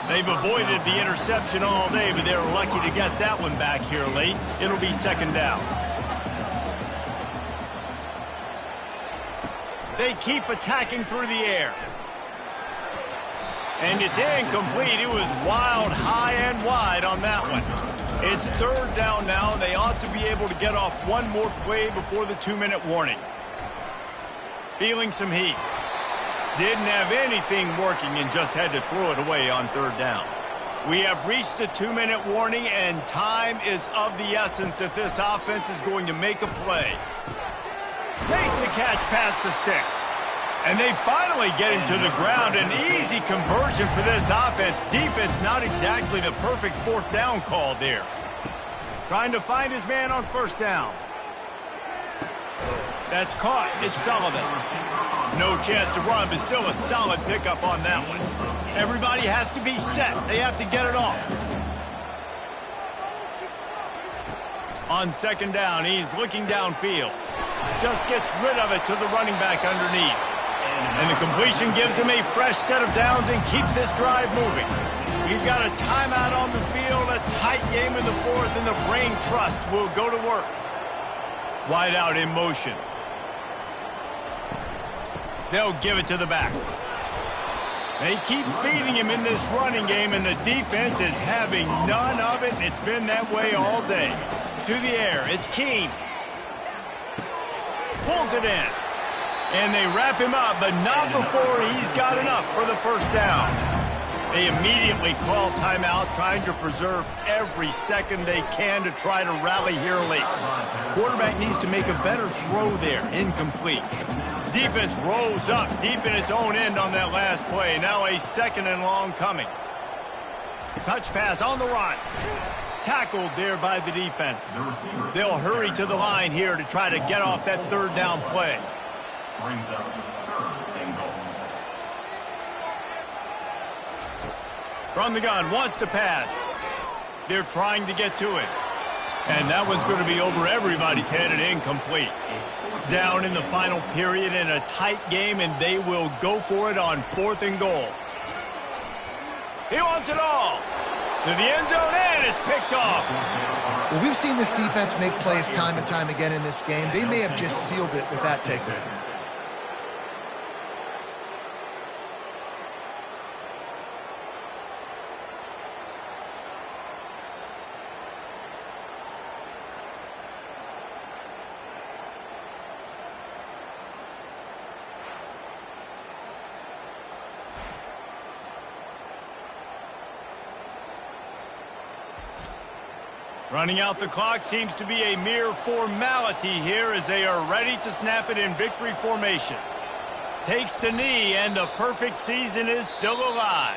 They've avoided the interception all day, but they're lucky to get that one back here late. It'll be second down. They keep attacking through the air. And it's incomplete. It was wild, high and wide on that one. It's third down now, and they ought to be able to get off one more play before the 2-minute warning. Feeling some heat. Didn't have anything working and just had to throw it away on third down. We have reached the 2-minute warning, and time is of the essence if this offense is going to make a play. Makes the catch past the sticks. And they finally get him to the ground. An easy conversion for this offense. Defense not exactly the perfect fourth down call there. Trying to find his man on first down. That's caught. It's Sullivan. No chance to run, but still a solid pickup on that one. Everybody has to be set. They have to get it off. On second down, he's looking downfield. Just gets rid of it to the running back underneath. And the completion gives him a fresh set of downs and keeps this drive moving. We've got a timeout on the field, a tight game in the fourth, and the Brain Trust will go to work. Wide out in motion. They'll give it to the back. They keep feeding him in this running game, and the defense is having none of it, and it's been that way all day. To the air, it's Keene. Pulls it in. And they wrap him up, but not before he's got enough for the first down. They immediately call timeout, trying to preserve every second they can to try to rally here late. Quarterback needs to make a better throw there. Incomplete. Defense rolls up deep in its own end on that last play. Now a second and long coming. Touch pass on the run. Tackled there by the defense. They'll hurry to the line here to try to get off that third down play. Brings up third and goal. From the gun, wants to pass. They're trying to get to it. And that one's going to be over everybody's head and incomplete. Down in the final period in a tight game, and they will go for it on fourth and goal. He wants it all. To the end zone, and it's picked off. Well, we've seen this defense make plays time and time again in this game. They may have just sealed it with that takeaway. Running out the clock seems to be a mere formality here as they are ready to snap it in victory formation. Takes the knee, and the perfect season is still alive.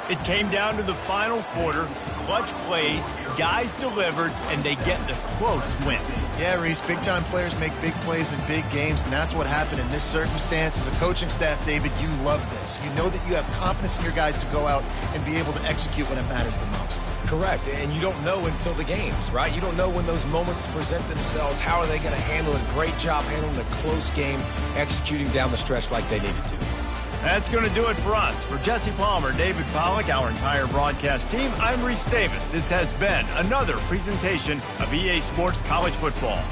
It came down to the final quarter, clutch plays, guys delivered, and they get the close win. Yeah, Reese, big-time players make big plays in big games, and that's what happened in this circumstance. As a coaching staff, David, you love this. You know that you have confidence in your guys to go out and be able to execute when it matters the most. Correct, and you don't know until the games, right? You don't know when those moments present themselves. How are they going to handle it? Great job handling a close game, executing down the stretch like they needed to. That's going to do it for us. For Jesse Palmer, David Pollack, our entire broadcast team, I'm Reese Davis. This has been another presentation of EA Sports College Football.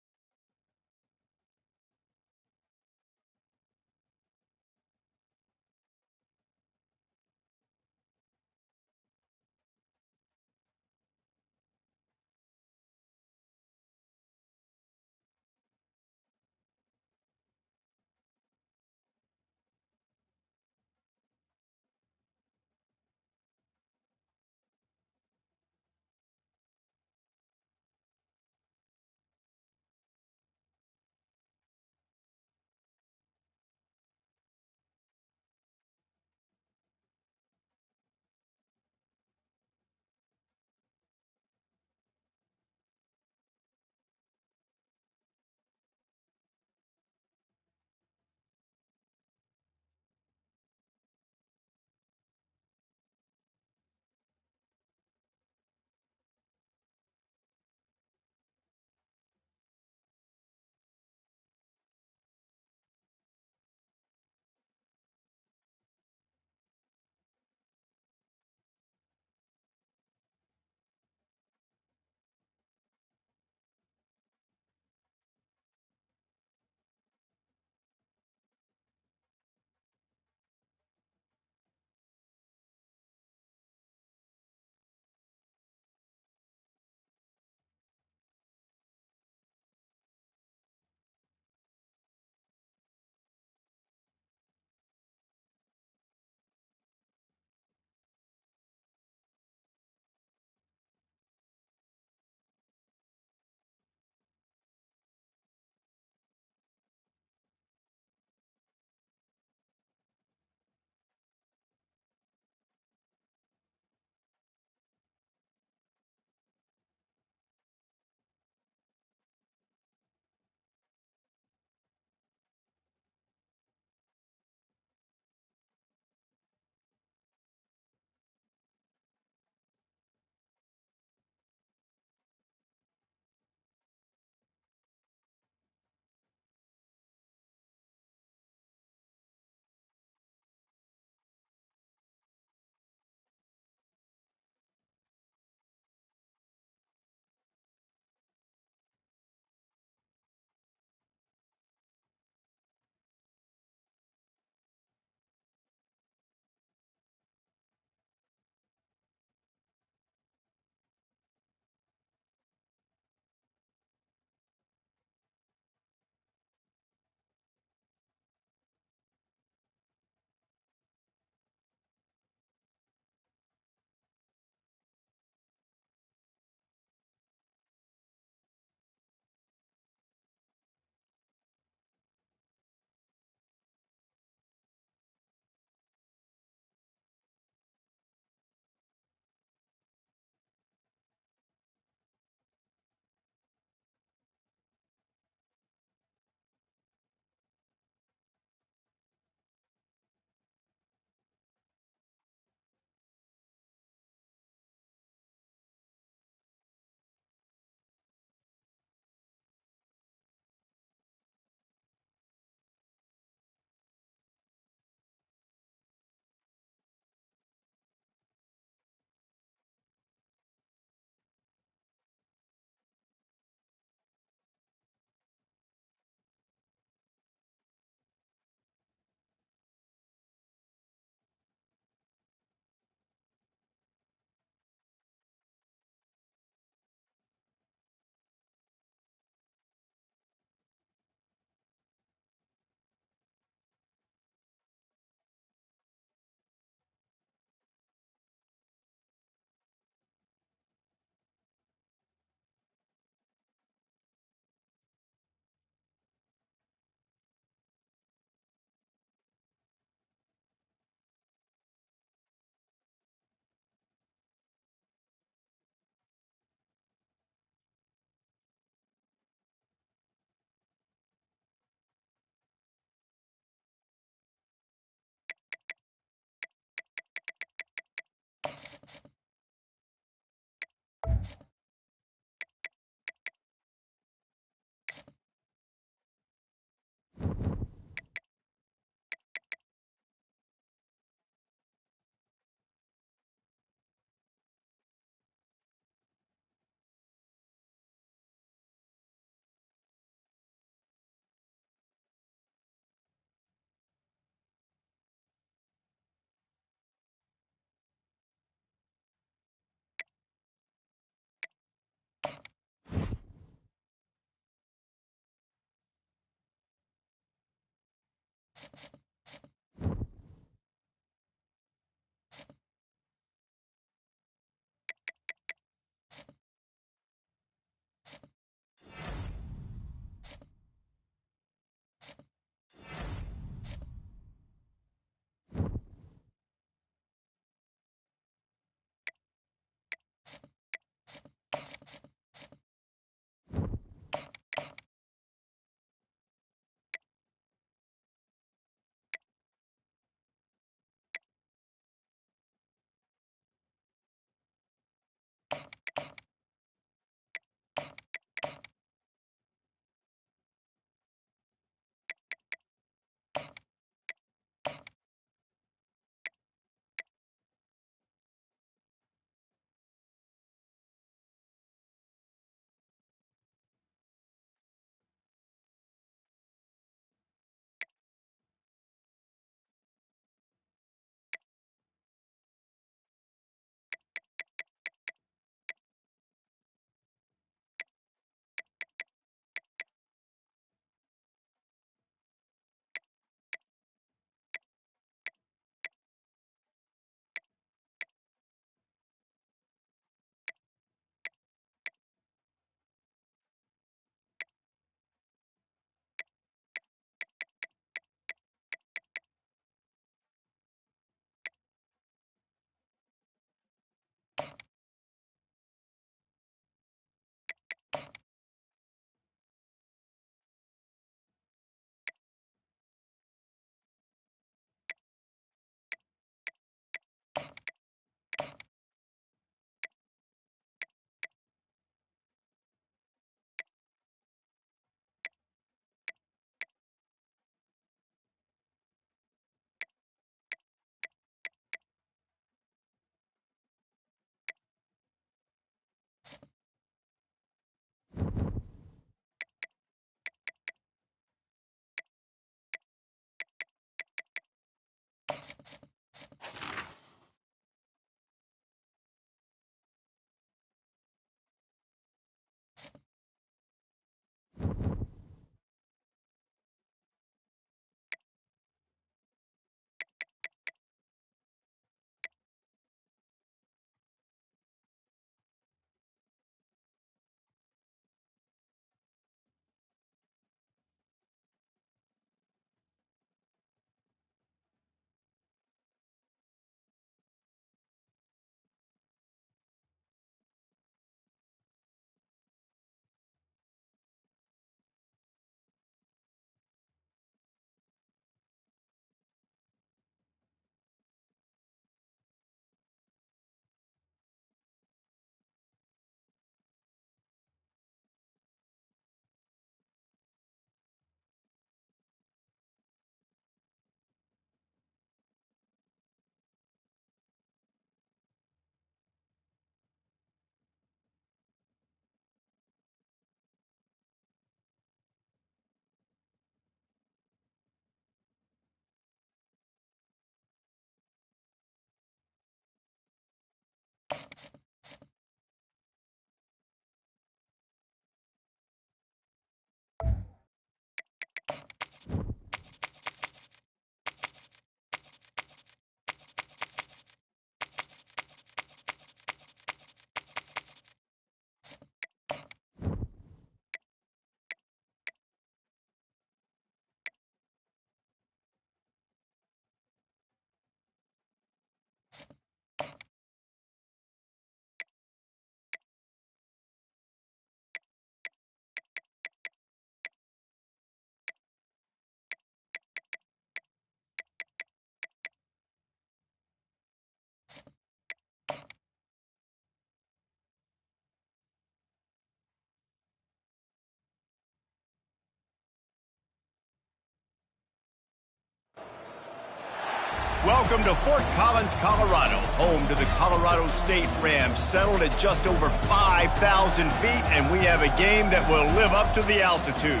Welcome to Fort Collins, Colorado, home to the Colorado State Rams, settled at just over 5,000 feet, and we have a game that will live up to the altitude.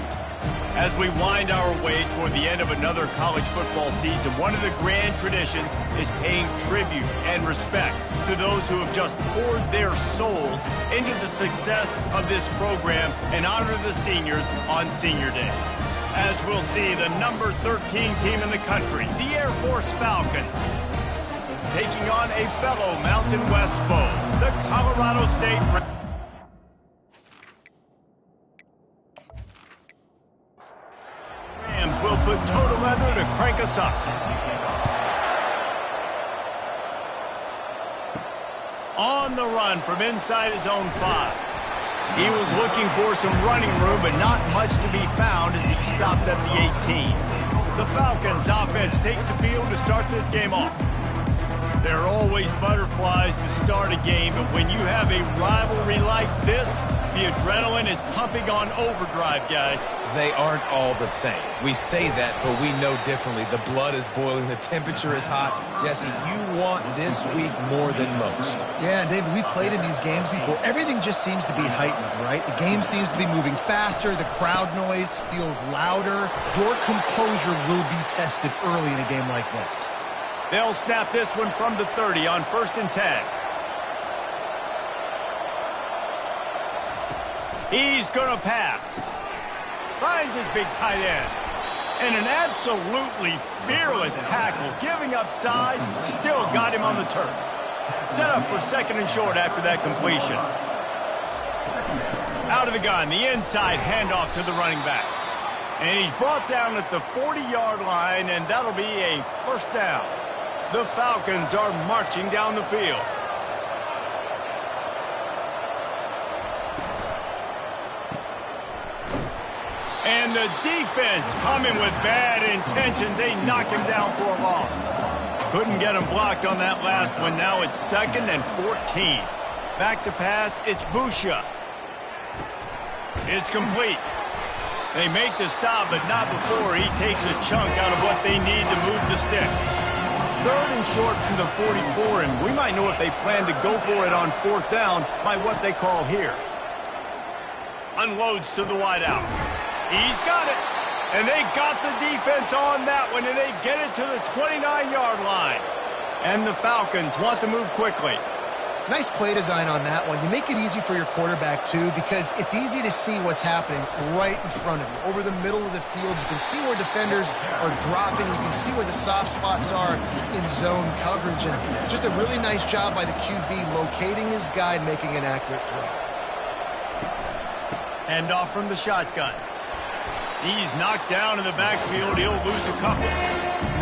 As we wind our way toward the end of another college football season, one of the grand traditions is paying tribute and respect to those who have just poured their souls into the success of this program and honor the seniors on Senior Day. As we'll see, the number 13 team in the country, the Air Force Falcons, taking on a fellow Mountain West foe, the Colorado State Rams will put toe to leather to crank us up. On the run from inside his own 5. He was looking for some running room, but not much to be found as he stopped at the 18. The Falcons offense takes the field to start this game off. There are always butterflies to start a game, but when you have a rivalry like this, the adrenaline is pumping on overdrive, guys. They aren't all the same. We say that, but we know differently. The blood is boiling. The temperature is hot. Jesse, you want this week more than most. Yeah, David, we played in these games before. Everything just seems to be heightened, right? The game seems to be moving faster. The crowd noise feels louder. Your composure will be tested early in a game like this. They'll snap this one from the 30 on 1st and 10. He's going to pass. Finds his big tight end. And an absolutely fearless tackle, giving up size, still got him on the turf. Set up for 2nd and short after that completion. Out of the gun, the inside handoff to the running back. And he's brought down at the 40-yard line, and that'll be a 1st down. The Falcons are marching down the field. And the defense coming with bad intentions. They knock him down for a loss. Couldn't get him blocked on that last one. Now it's 2nd and 14. Back to pass. It's Busha. It's complete. They make the stop, but not before he takes a chunk out of what they need to move the sticks. 3rd and short from the 44, and we might know if they plan to go for it on 4th down by what they call here. Unloads to the wideout. He's got it. And they got the defense on that one, and they get it to the 29-yard line. And the Falcons want to move quickly. Nice play design on that one. You make it easy for your quarterback, too, because it's easy to see what's happening right in front of you. Over the middle of the field, you can see where defenders are dropping. You can see where the soft spots are in zone coverage. And just a really nice job by the QB locating his guy and making an accurate throw. Hand off from the shotgun. He's knocked down in the backfield. He'll lose a couple.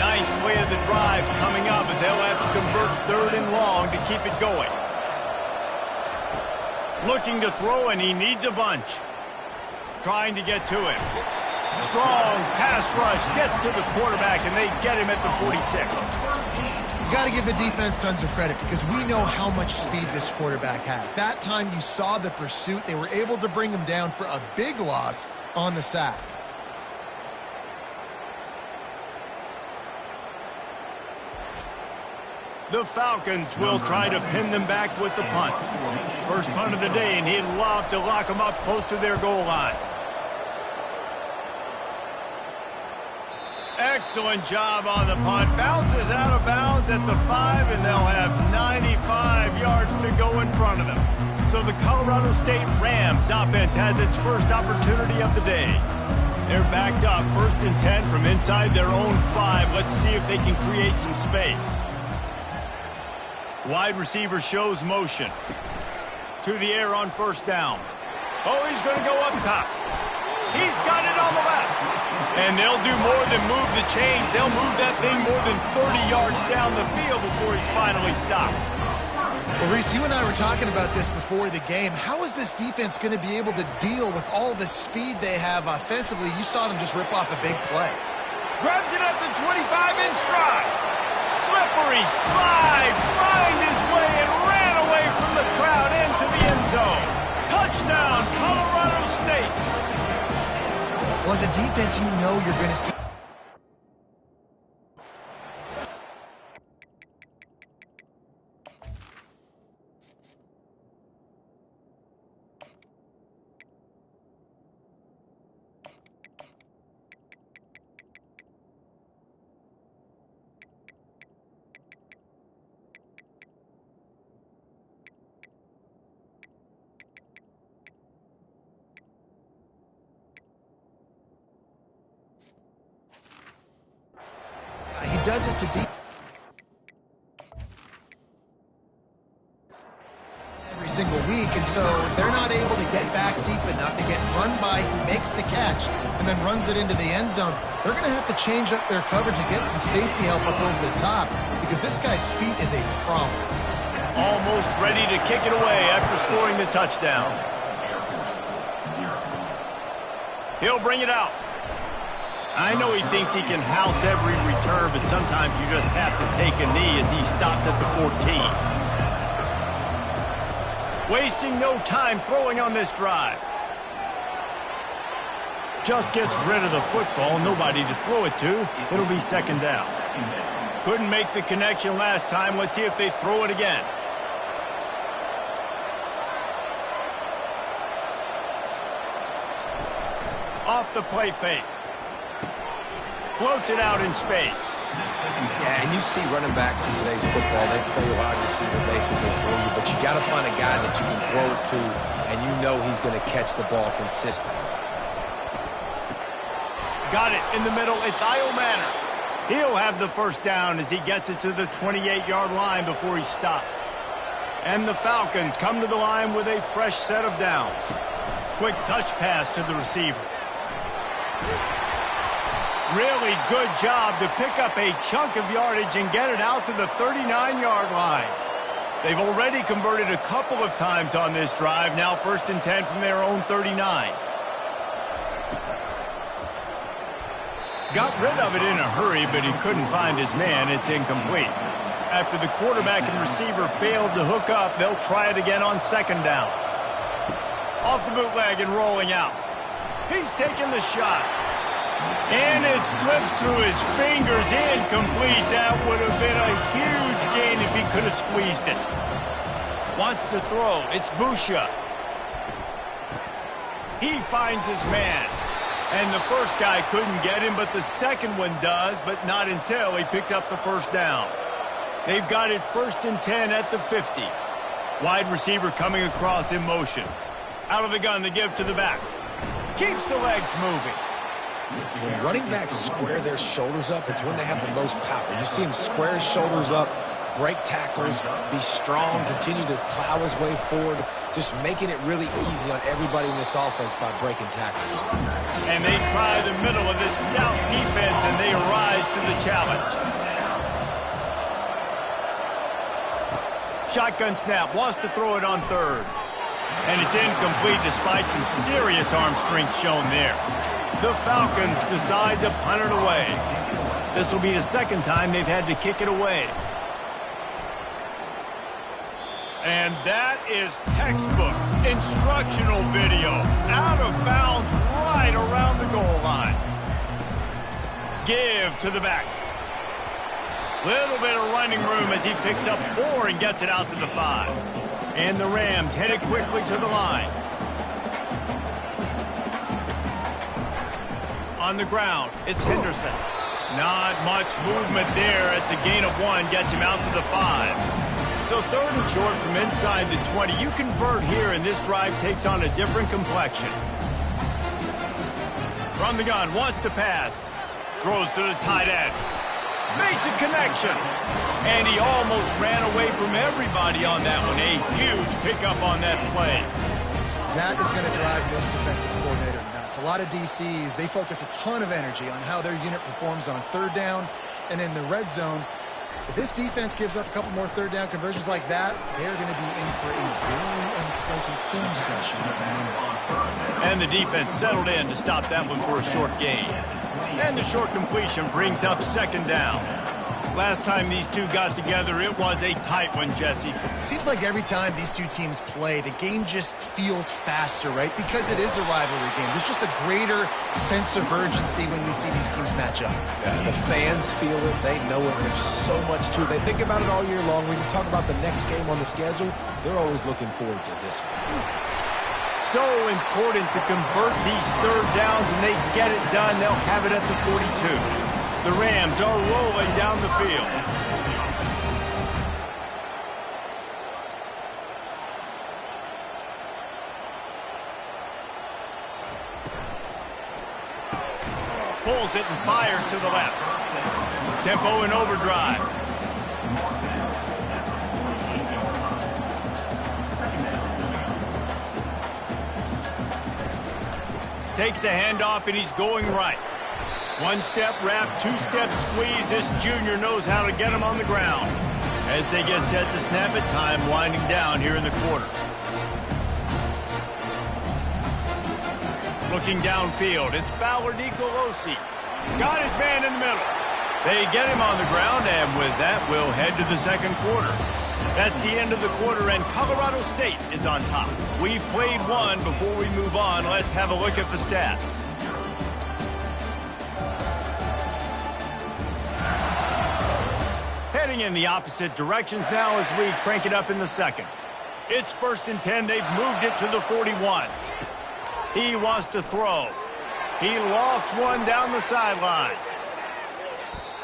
Ninth play of the drive coming up, but they'll have to convert 3rd and long to keep it going. Looking to throw, and he needs a bunch. Trying to get to him. Strong pass rush gets to the quarterback, and they get him at the 46. You got to give the defense tons of credit because we know how much speed this quarterback has. That time you saw the pursuit. They were able to bring him down for a big loss on the sack. The Falcons will try to pin them back with the punt. First punt of the day, and he'd love to lock them up close to their goal line. Excellent job on the punt. Bounces out of bounds at the 5, and they'll have 95 yards to go in front of them. So the Colorado State Rams offense has its first opportunity of the day. They're backed up 1st and 10 from inside their own 5. Let's see if they can create some space. Wide receiver shows motion. To the air on 1st down. Oh, he's going to go up top. He's got it on the left. And they'll do more than move the chains. They'll move that thing more than 30 yards down the field before he's finally stopped. Well, Reese, you and I were talking about this before the game. How is this defense going to be able to deal with all the speed they have offensively? You saw them just rip off a big play. Grabs it at the 25 in stride. Slippery slide, find his way and ran away from the crowd into the end zone. Touchdown, Colorado State. Well, as a defense, you know you're going to see does it to deep. Every single week, and so they're not able to get back deep enough to get run by who makes the catch and then runs it into the end zone. They're going to have to change up their coverage and get some safety help up over the top because this guy's speed is a problem. Almost ready to kick it away after scoring the touchdown. He'll bring it out. I know he thinks he can house every return, but sometimes you just have to take a knee as he stopped at the 14. Wasting no time throwing on this drive. Just gets rid of the football, nobody to throw it to. It'll be second down. Couldn't make the connection last time. Let's see if they throw it again. Off the play fake. Floats it out in space. Yeah, and you see running backs in today's football, they play wide receiver basically for you, but you got to find a guy that you can throw it to, and you know he's going to catch the ball consistently. Got it in the middle. It's Io Manor. He'll have the first down as he gets it to the 28-yard line before he stopped. And the Falcons come to the line with a fresh set of downs. Quick touch pass to the receiver. Really good job to pick up a chunk of yardage and get it out to the 39-yard line. They've already converted a couple of times on this drive. Now 1st and 10 from their own 39. Got rid of it in a hurry, but he couldn't find his man. It's incomplete. After the quarterback and receiver failed to hook up, they'll try it again on second down. Off the bootleg and rolling out. He's taking the shot. And it slips through his fingers, incomplete. That would have been a huge gain if he could have squeezed it. Wants to throw. It's Busha. He finds his man. And the first guy couldn't get him, but the second one does, but not until he picks up the first down. They've got it 1st and 10 at the 50. Wide receiver coming across in motion. Out of the gun to give to the back. Keeps the legs moving. When running backs square their shoulders up, it's when they have the most power. You see him square his shoulders up, break tackles, be strong, continue to plow his way forward, just making it really easy on everybody in this offense by breaking tackles. And they try the middle of this stout defense, and they rise to the challenge. Shotgun snap, wants to throw it on third. And it's incomplete despite some serious arm strength shown there. The Falcons decide to punt it away. This will be the second time they've had to kick it away. And that is textbook instructional video. Out of bounds right around the goal line. Give to the back. Little bit of running room as he picks up 4 and gets it out to the 5. And the Rams headed quickly to the line. On the ground, it's Henderson. Not much movement there. It's a gain of 1, gets him out to the 5. So 3rd and short from inside the 20. You convert here, and this drive takes on a different complexion. From the gun, wants to pass. Throws to the tight end. Makes a connection. And he almost ran away from everybody on that one. A huge pickup on that play. That is going to drive this defensive coordinator nuts. A lot of DCs, they focus a ton of energy on how their unit performs on 3rd down and in the red zone. If this defense gives up a couple more 3rd down conversions like that, they're going to be in for a very unpleasant film session. And the defense settled in to stop that one for a short gain. And the short completion brings up second down. Last time these two got together, it was a tight one, Jesse. It seems like every time these two teams play, the game just feels faster, right? Because it is a rivalry game. There's just a greater sense of urgency when we see these teams match up. Yeah, the fans feel it. They know it. There's so much to it. They think about it all year long. When you talk about the next game on the schedule, they're always looking forward to this one. So important to convert these 3rd downs, and they get it done. They'll have it at the 42. The Rams are rolling down the field. Pulls it and fires to the left. Tempo in overdrive. Takes a handoff, and he's going right. One-step wrap, two-step squeeze. This junior knows how to get him on the ground. As they get set to snap it, time winding down here in the quarter. Looking downfield, it's Fowler Nicolosi. Got his man in the middle. They get him on the ground, and with that, we'll head to the second quarter. That's the end of the quarter, and Colorado State is on top. We've played one. Before we move on, let's have a look at the stats. Heading in the opposite directions now as we crank it up in the second. It's 1st and 10. They've moved it to the 41. He wants to throw. He lofts one down the sideline.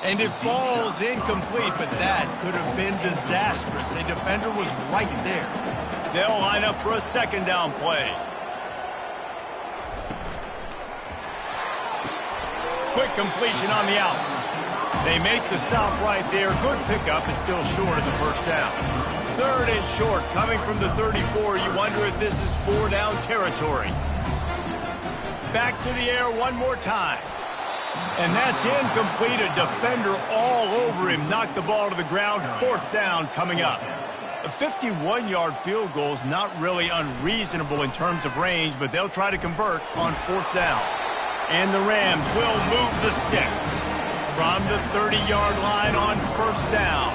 And it falls incomplete, but that could have been disastrous. A defender was right there. They'll line up for a second down play. Quick completion on the out. They make the stop right there. Good pickup, and still short of the first down. 3rd and short, coming from the 34. You wonder if this is 4-down territory. Back to the air one more time. And that's incomplete. A defender all over him. Knocked the ball to the ground. 4th down coming up. A 51-yard field goal is not really unreasonable in terms of range, but they'll try to convert on 4th down. And the Rams will move the sticks from the 30-yard line on 1st down.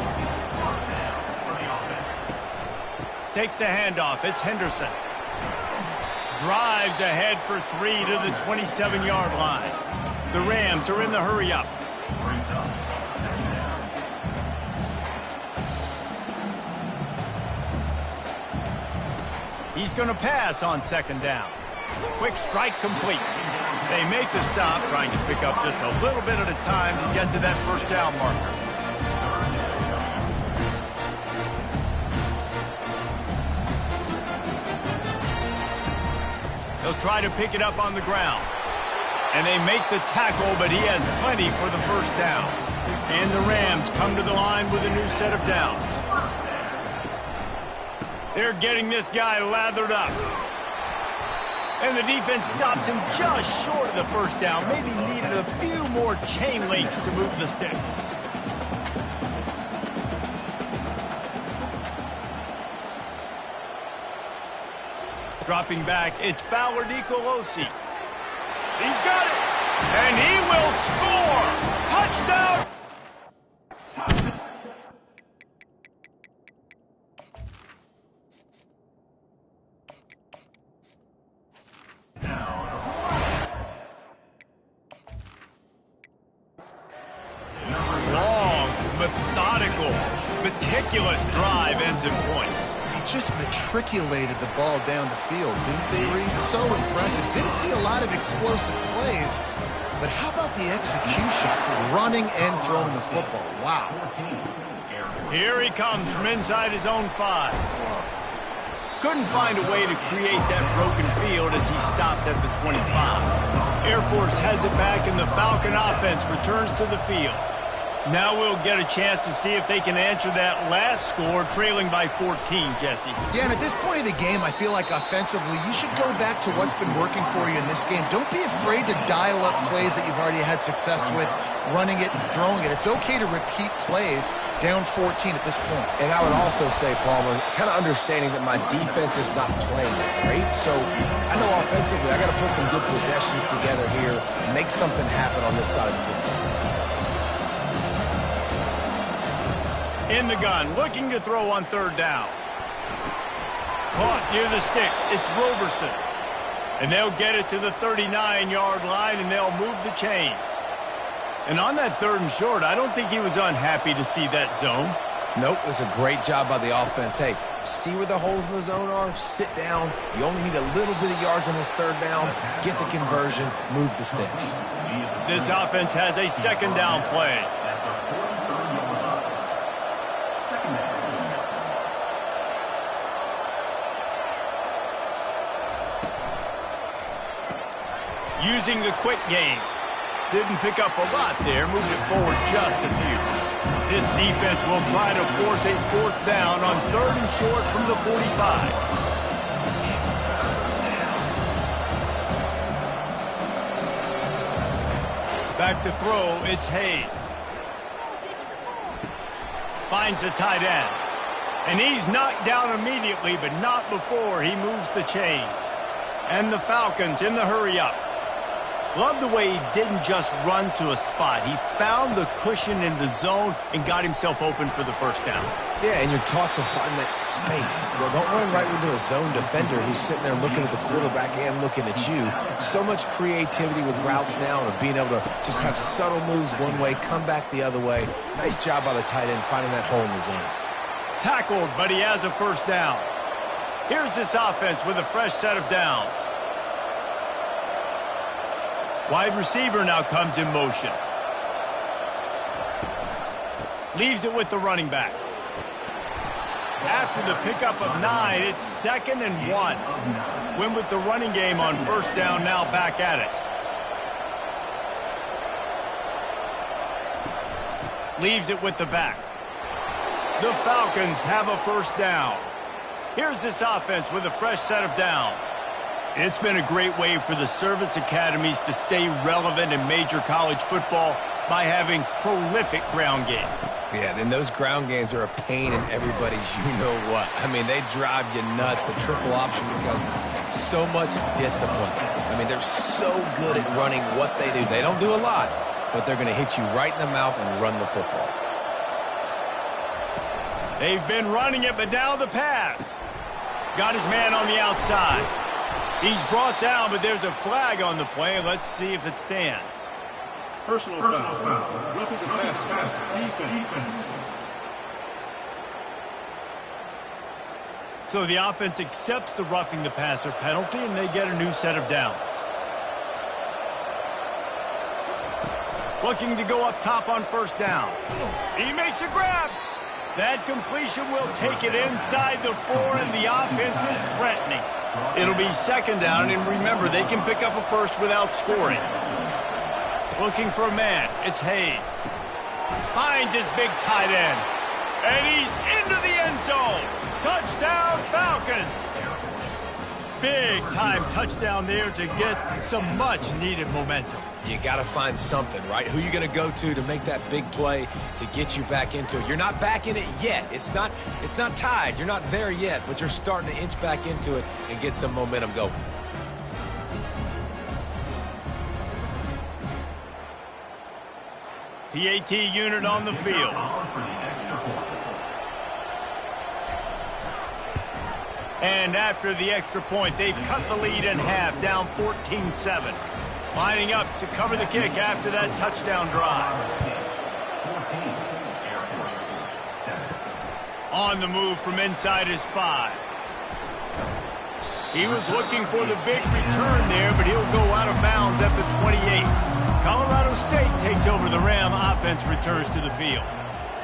Takes the handoff. It's Henderson. Drives ahead for 3 to the 27-yard line. The Rams are in the hurry-up. He's going to pass on 2nd down. Quick strike complete. They make the stop, trying to pick up just a little bit at a time to get to that 1st down marker. They'll try to pick it up on the ground. And they make the tackle, but he has plenty for the 1st down. And the Rams come to the line with a new set of downs. They're getting this guy lathered up. And the defense stops him just short of the 1st down. Maybe needed a few more chain links to move the sticks. Dropping back, it's Fowler Nicolosi. He's got it, and he will score! Touchdown! Long, methodical, meticulous drive ends in points. Just matriculated the ball down the field, didn't they, Reese? So impressive. Didn't see a lot of explosive plays, but how about the execution? Running and throwing the football. Wow. Here he comes from inside his own 5. Couldn't find a way to create that broken field as he stopped at the 25. Air Force has it back, and the Falcon offense returns to the field. Now we'll get a chance to see if they can answer that last score, trailing by 14, Jesse. Yeah, and at this point of the game, I feel like offensively, you should go back to what's been working for you in this game. Don't be afraid to dial up plays that you've already had success with, running it and throwing it. It's okay to repeat plays down 14 at this point. And I would also say, Palmer, kind of understanding that my defense is not playing great, so I know offensively I got to put some good possessions together here, make something happen on this side of the football. In the gun, looking to throw on 3rd down. Caught near the sticks. It's Roberson. And they'll get it to the 39-yard line, and they'll move the chains. And on that 3rd and short, I don't think he was unhappy to see that zone. Nope, it was a great job by the offense. Hey, see where the holes in the zone are? Sit down. You only need a little bit of yards on this 3rd down. Get the conversion. Move the sticks. This offense has a 2nd down play. Using the quick game. Didn't pick up a lot there, moved it forward just a few. This defense will try to force a 4th down on 3rd and short from the 45. Back to throw, it's Hayes. Finds the tight end. And he's knocked down immediately, but not before he moves the chains. And the Falcons in the hurry-up. Love the way he didn't just run to a spot. He found the cushion in the zone and got himself open for the 1st down. Yeah, and you're taught to find that space. You know, don't run right into a zone defender who's sitting there looking at the quarterback and looking at you. So much creativity with routes now and being able to just have subtle moves one way, come back the other way. Nice job by the tight end finding that hole in the zone. Tackled, but he has a 1st down. Here's this offense with a fresh set of downs. Wide receiver now comes in motion. Leaves it with the running back. After the pickup of 9, it's 2nd and 1. Win with the running game on 1st down, now back at it. Leaves it with the back. The Falcons have a 1st down. Here's this offense with a fresh set of downs. It's been a great way for the service academies to stay relevant in major college football by having prolific ground game. Yeah, then those ground games are a pain in everybody's you-know-what. I mean, they drive you nuts, the triple option, because so much discipline. I mean, they're so good at running what they do. They don't do a lot, but they're going to hit you right in the mouth and run the football. They've been running it, but now the pass. Got his man on the outside. He's brought down, but there's a flag on the play. Let's see if it stands. Personal foul. Roughing the passer. Defense. So the offense accepts the roughing the passer penalty, and they get a new set of downs. Looking to go up top on 1st down. He makes a grab. That completion will take it inside the 4, and the offense is threatening. It'll be 2nd down, and remember, they can pick up a 1st without scoring. Looking for a man. It's Hayes. Finds his big tight end. And he's into the end zone. Touchdown, Falcons. Big-time touchdown there to get some much-needed momentum. You got to find something, right? Who you going to go to make that big play to get you back into it? You're not back in it yet. It's not tied. You're not there yet, but you're starting to inch back into it and get some momentum going. PAT unit on the field. And after the extra point, they've cut the lead in half, down 14-7. Lining up to cover the kick after that touchdown drive. On the move from inside his 5. He was looking for the big return there, but he'll go out of bounds at the 28. Colorado State takes over the Ram. Offense returns to the field.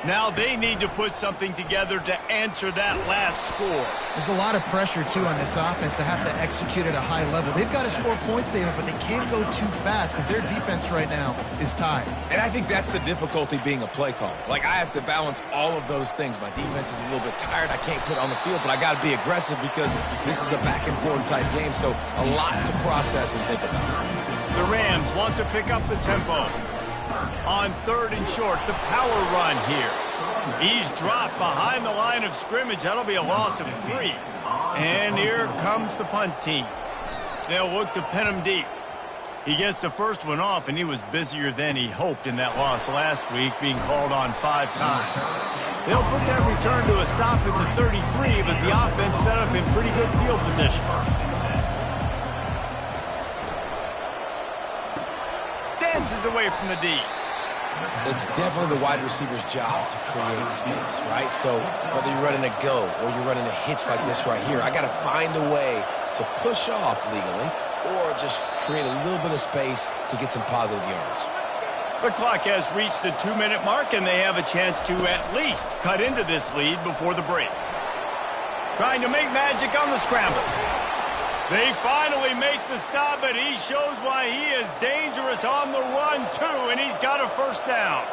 Now they need to put something together to answer that last score. There's a lot of pressure, too, on this offense to have to execute at a high level. They've got to score points, David, but they can't go too fast because their defense right now is tied. And I think that's the difficulty being a play caller. Like, I have to balance all of those things. My defense is a little bit tired. I can't put it on the field, but I got to be aggressive because this is a back-and-forth type game, so a lot to process and think about. The Rams want to pick up the tempo. On 3rd and short, the power run here. He's dropped behind the line of scrimmage. That'll be a loss of 3. And here comes the punt team. They'll look to pin him deep. He gets the first one off, and he was busier than he hoped in that loss last week, being called on 5 times. They'll put that return to a stop at the 33, but the offense set up in pretty good field position. Dances away from the D. It's definitely the wide receiver's job to create space, right? So whether you're running a go or you're running a hitch like this right here, I got to find a way to push off legally or just create a little bit of space to get some positive yards. The clock has reached the 2-minute mark, and they have a chance to at least cut into this lead before the break. Trying to make magic on the scramble. They finally make the stop, but he shows why he is dangerous on the run, too, and he's got a first down.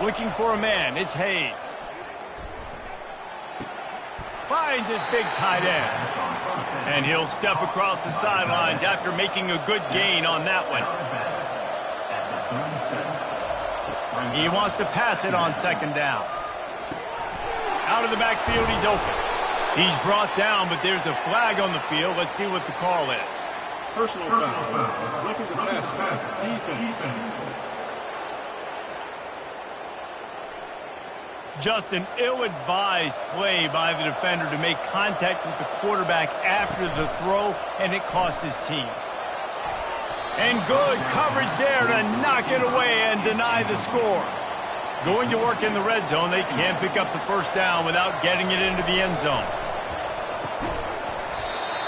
Looking for a man, it's Hayes. Finds his big tight end. And he'll step across the sidelines after making a good gain on that one. He wants to pass it on second down. Out of the backfield, he's open. He's brought down, but there's a flag on the field. Let's see what the call is. Personal foul. Roughing the passer. Defense. Just an ill-advised play by the defender to make contact with the quarterback after the throw, and it cost his team. And good coverage there to knock it away and deny the score. Going to work in the red zone, they can't pick up the first down without getting it into the end zone.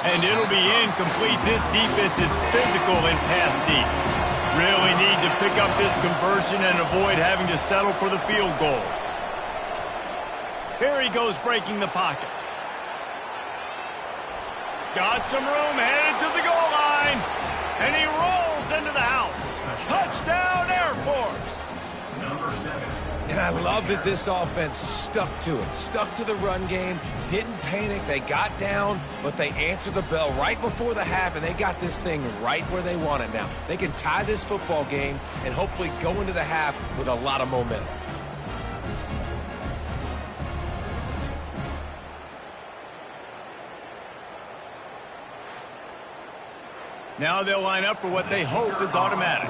And it'll be incomplete. This defense is physical and pass deep. Really need to pick up this conversion and avoid having to settle for the field goal. Here he goes breaking the pocket. Got some room, headed to the goal line. And he rolls into the house. Touchdown, Air Force. And I love that this offense stuck to it. Stuck to the run game. Didn't panic. They got down, but they answered the bell right before the half, and they got this thing right where they want it now. They can tie this football game and hopefully go into the half with a lot of momentum. Now they'll line up for what they hope is automatic.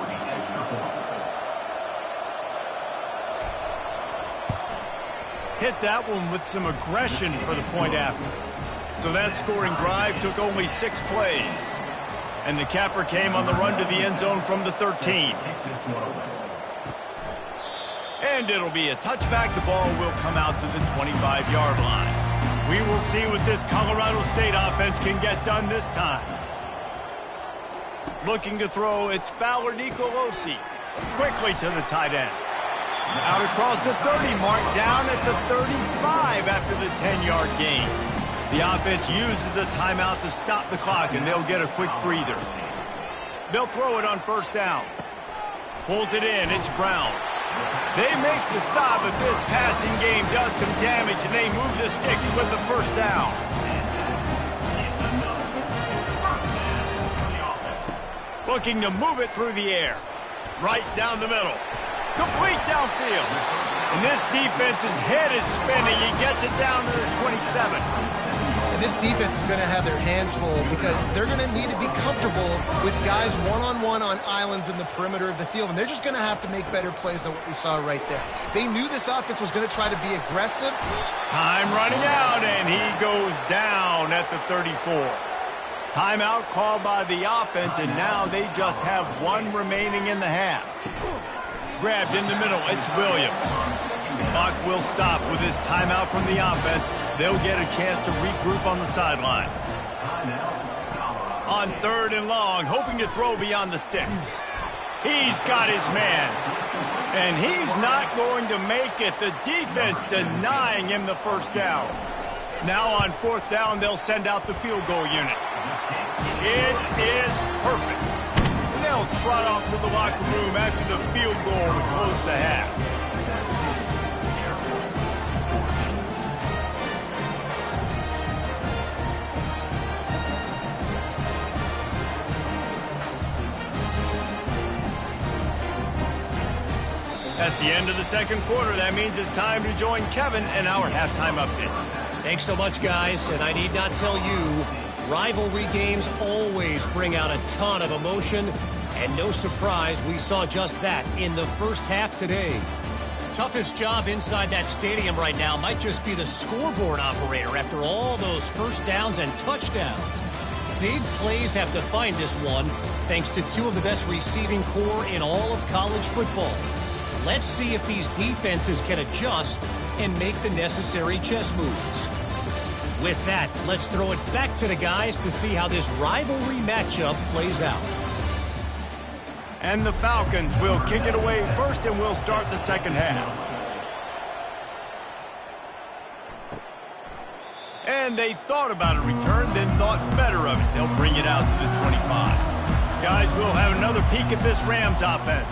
Hit that one with some aggression for the point after. So that scoring drive took only 6 plays. And the capper came on the run to the end zone from the 13. And it'll be a touchback. The ball will come out to the 25-yard line. We will see what this Colorado State offense can get done this time. Looking to throw, it's Fowler Nicolosi. Quickly to the tight end. Out across the 30 mark, down at the 35 after the 10-yard gain. The offense uses a timeout to stop the clock, and they'll get a quick breather. They'll throw it on first down. Pulls it in, it's Brown. They make the stop, but this passing game does some damage, and they move the sticks with the first down. Looking to move it through the air. Right down the middle. Complete downfield. And this defense's head is spinning. He gets it down to the 27. And this defense is going to have their hands full because they're going to need to be comfortable with guys one-on-one on islands in the perimeter of the field. And they're just going to have to make better plays than what we saw right there. They knew this offense was going to try to be aggressive. Time running out, and he goes down at the 34. Timeout called by the offense, and now they just have 1 remaining in the half. Grabbed in the middle, it's Williams. The clock will stop with this timeout from the offense. They'll get a chance to regroup on the sideline. On 3rd and long, hoping to throw beyond the sticks. He's got his man. And he's not going to make it. The defense denying him the first down. Now on 4th down, they'll send out the field goal unit. It is perfect. And they'll trot off to the locker room after the field goal to close the half. That's the end of the 2nd quarter. That means it's time to join Kevin in our halftime update. Thanks so much, guys. And I need not tell you, rivalry games always bring out a ton of emotion. And no surprise, we saw just that in the first half today. Toughest job inside that stadium right now might just be the scoreboard operator after all those first downs and touchdowns. Big plays have defined this one, thanks to 2 of the best receiving core in all of college football. Let's see if these defenses can adjust and make the necessary chess moves. With that, let's throw it back to the guys to see how this rivalry matchup plays out. And the Falcons will kick it away first, and we'll start the second half. And they thought about a return, then thought better of it. They'll bring it out to the 25. Guys, we'll have another peek at this Rams offense.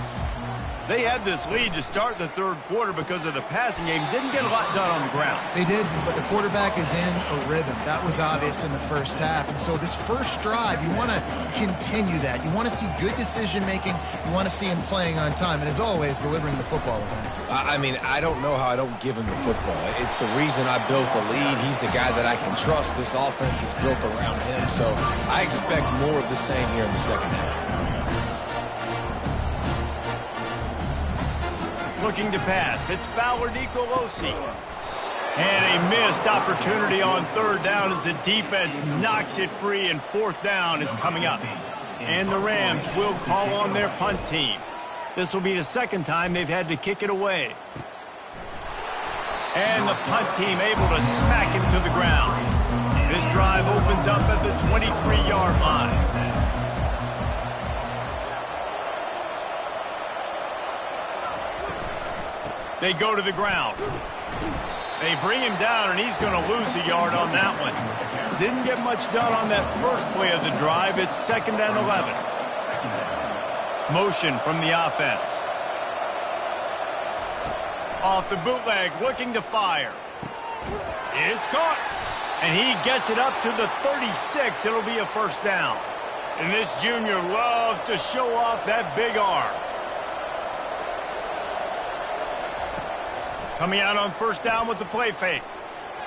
They had this lead to start the third quarter because of the passing game. Didn't get a lot done on the ground. They did, but the quarterback is in a rhythm. That was obvious in the first half. And so this first drive, you want to continue that. You want to see good decision-making. You want to see him playing on time. And as always, delivering the football event. I mean, I don't know how I don't give him the football. It's the reason I built the lead. He's the guy that I can trust. This offense is built around him. So I expect more of the same here in the second half. Looking to pass. It's Fowler Nicolosi. And a missed opportunity on third down as the defense knocks it free, and fourth down is coming up. And the Rams will call on their punt team. This will be the second time they've had to kick it away. And the punt team able to smack him to the ground. This drive opens up at the 23-yard line. They go to the ground. They bring him down, and he's going to lose a yard on that one. Didn't get much done on that first play of the drive. It's 2nd and 11. Motion from the offense. Off the bootleg, looking to fire. It's caught. And he gets it up to the 36. It'll be a first down. And this junior loves to show off that big arm. Coming out on first down with the play fake.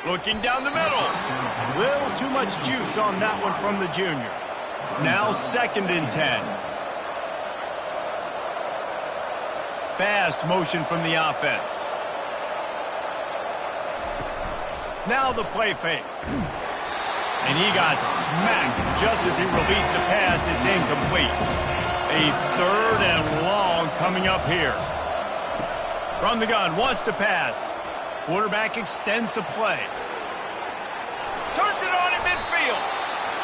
Looking down the middle. Little too much juice on that one from the junior. Now 2nd and 10. Fast motion from the offense. Now the play fake. And he got smacked just as he released the pass. It's incomplete. A 3rd and long coming up here. From the gun, wants to pass. Quarterback extends the play. Turns it on in midfield.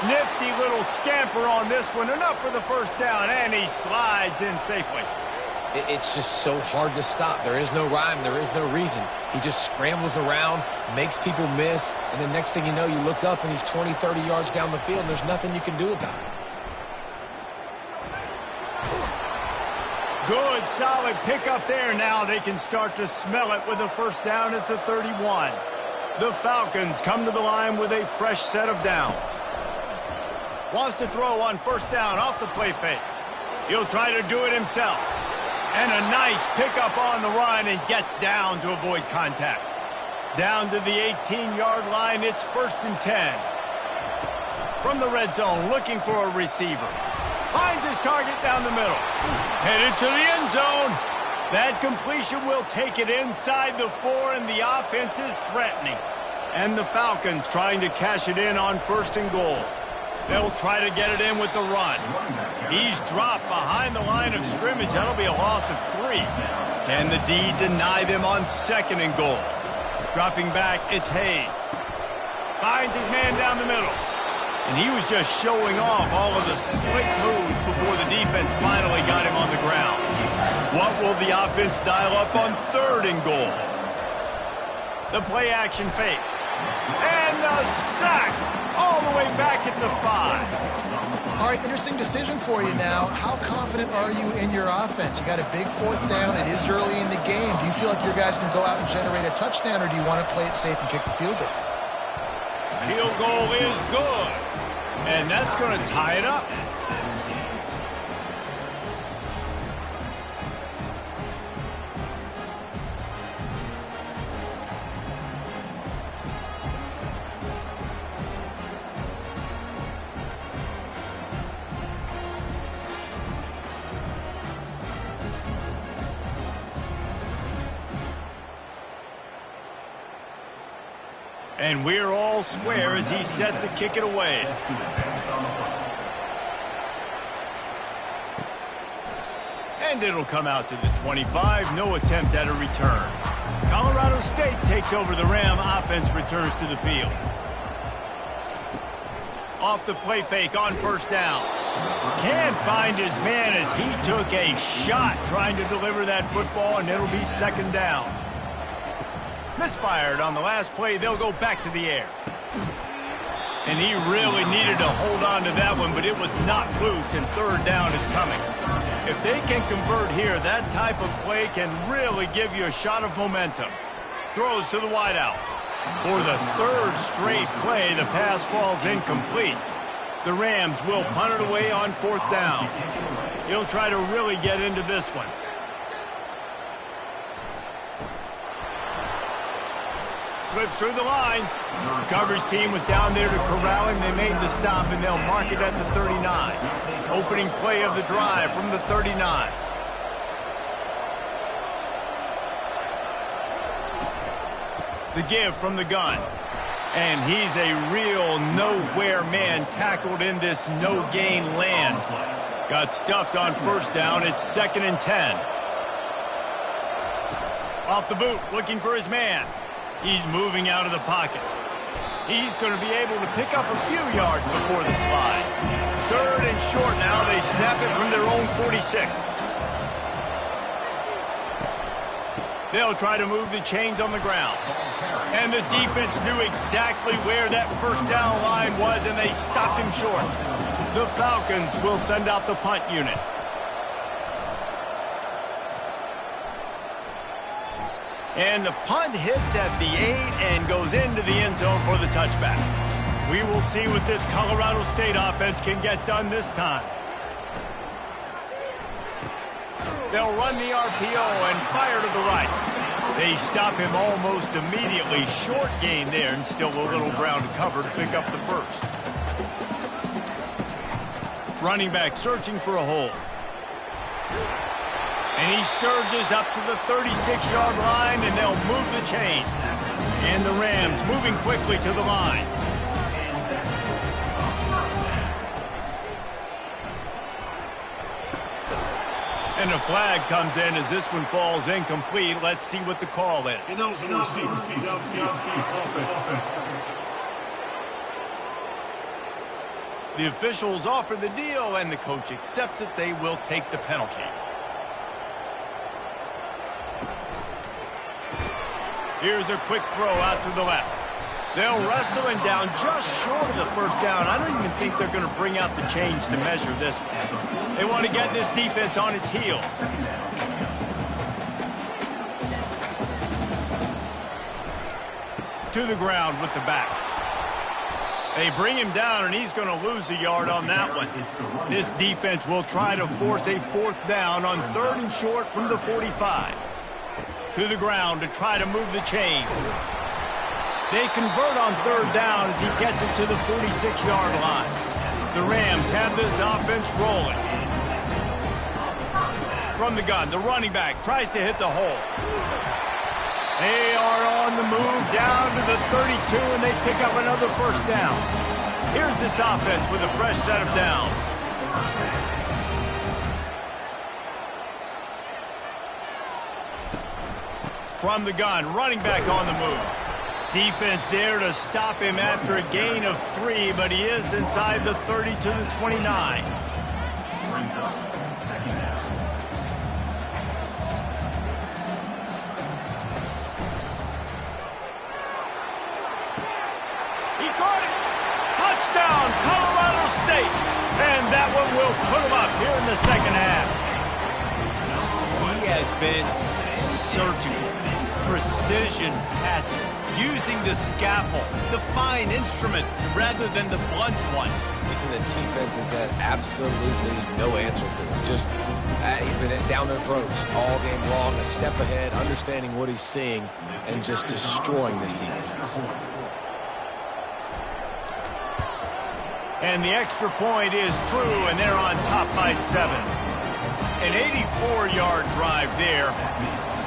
Nifty little scamper on this one. Enough for the first down, and he slides in safely. It's just so hard to stop. There is no rhyme. There is no reason. He just scrambles around, makes people miss, and the next thing you know, you look up and he's 20, 30 yards down the field, and there's nothing you can do about it. Good, solid pickup there. Now they can start to smell it with a first down at the 31. The Falcons come to the line with a fresh set of downs. Wants to throw on first down off the play fake. He'll try to do it himself. And a nice pickup on the run, and gets down to avoid contact. Down to the 18-yard line, it's 1st and 10. From the red zone, looking for a receiver. Finds his target down the middle. Headed to the end zone. That completion will take it inside the 4, and the offense is threatening. And the Falcons trying to cash it in on 1st and goal. They'll try to get it in with the run. He's dropped behind the line of scrimmage. That'll be a loss of 3. Can the D deny them on 2nd and goal? Dropping back, it's Hayes. Finds his man down the middle. And he was just showing off all of the slick moves before the defense finally got him on the ground. What will the offense dial up on 3rd and goal? The play action fake. And the sack all the way back at the 5. All right, interesting decision for you now. How confident are you in your offense? You got a big 4th down. It is early in the game. Do you feel like your guys can go out and generate a touchdown, or do you want to play it safe and kick the field goal? Field goal is good. And that's going to tie it up. And we're all square as he's set to kick it away. And it'll come out to the 25. No attempt at a return. Colorado State takes over the Ram. Offense returns to the field. Off the play fake on first down. Can't find his man as he took a shot trying to deliver that football, and it'll be 2nd down. Misfired on the last play. They'll go back to the air. And he really needed to hold on to that one, but it was not loose, and third down is coming. If they can convert here, that type of play can really give you a shot of momentum. Throws to the wideout. For the third straight play, the pass falls incomplete. The Rams will punt it away on fourth down. He'll try to really get into this one. Slips through the line. The coverage team was down there to corral him. They made the stop, and they'll mark it at the 39. Opening play of the drive from the 39. The give from the gun. And he's a real nowhere man tackled in this no-gain land. Got stuffed on first down. It's 2nd and 10. Off the boot, looking for his man. He's moving out of the pocket. He's going to be able to pick up a few yards before the slide. 3rd and short now. They snap it from their own 46. They'll try to move the chains on the ground. And the defense knew exactly where that first down line was, and they stopped him short. The Falcons will send out the punt unit. And the punt hits at the 8 and goes into the end zone for the touchback. We will see what this Colorado State offense can get done this time. They'll run the RPO and fire to the right. They stop him almost immediately. Short gain there, and still a little ground to cover to pick up the first. Running back searching for a hole. And he surges up to the 36-yard line, and they'll move the chain. And the Rams moving quickly to the line. And a flag comes in as this one falls incomplete. Let's see what the call is. Announcing the receiver, downfield, offense. The officials offer the deal, and the coach accepts it. They will take the penalty. Here's a quick throw out to the left. They'll wrestle him down just short of the first down. I don't even think they're going to bring out the chains to measure this one. They want to get this defense on its heels. To the ground with the back. They bring him down, and he's going to lose a yard on that one. This defense will try to force a fourth down on 3rd and short from the 45. To the ground to try to move the chains. They convert on 3rd down as he gets it to the 46-yard line. The Rams have this offense rolling. From the gun, the running back tries to hit the hole. They are on the move down to the 32, and they pick up another first down. Here's this offense with a fresh set of downs. From the gun, running back on the move. Defense there to stop him after a gain of 3, but he is inside the 30 to the 29. He caught it. Touchdown, Colorado State. And that one will put him up here in the second half. He has been surgical. Precision passes, using the scalpel, the fine instrument, rather than the blunt one. And the defense has had absolutely no answer for him. Just, he's been down their throats all game long, a step ahead, understanding what he's seeing, and just destroying this defense. And the extra point is true, and they're on top by 7. An 84-yard drive there.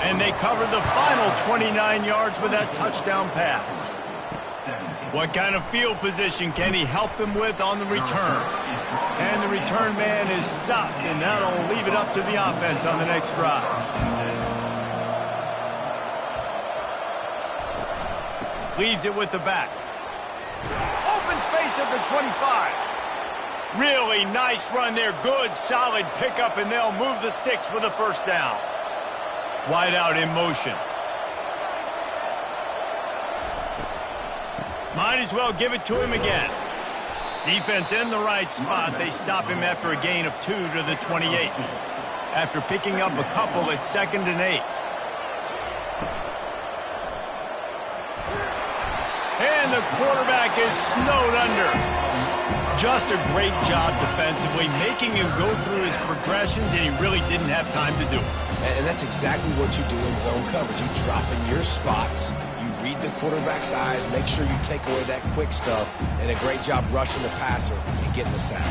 And they covered the final 29 yards with that touchdown pass. What kind of field position can he help them with on the return? And the return man is stopped, and that'll leave it up to the offense on the next drive. Leaves it with the back. Open space at the 25. Really nice run there. Good, solid pickup, and they'll move the sticks with a first down. Wide out in motion. Might as well give it to him again. Defense in the right spot. They stop him after a gain of 2 to the 28. After picking up a couple, it's 2nd and 8. And the quarterback is snowed under. Just a great job defensively, making him go through his progressions, and he really didn't have time to do it. And that's exactly what you do in zone coverage. You drop in your spots, you read the quarterback's eyes, make sure you take away that quick stuff, and a great job rushing the passer and getting the sack.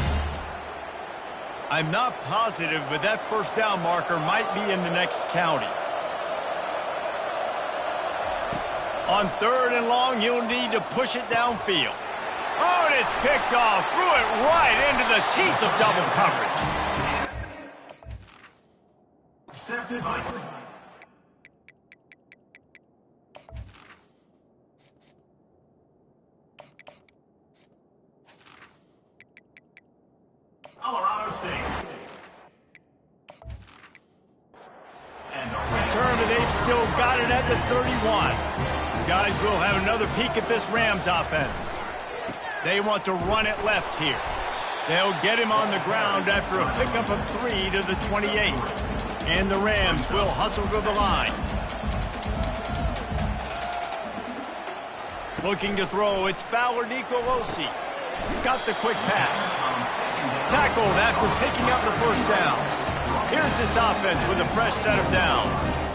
I'm not positive, but that first down marker might be in the next county. On 3rd and long, you'll need to push it downfield. Oh, and it's picked off. Threw it right into the teeth of double coverage. Intercepted by Colorado State. And Return, but they've still got it at the 31. Guys will have another peek at this Rams offense. They want to run it left here. They'll get him on the ground after a pickup of 3 to the 28. And the Rams will hustle to the line. Looking to throw, it's Fowler Nicolosi. Got the quick pass. Tackled after picking up the first down. Here's this offense with a fresh set of downs.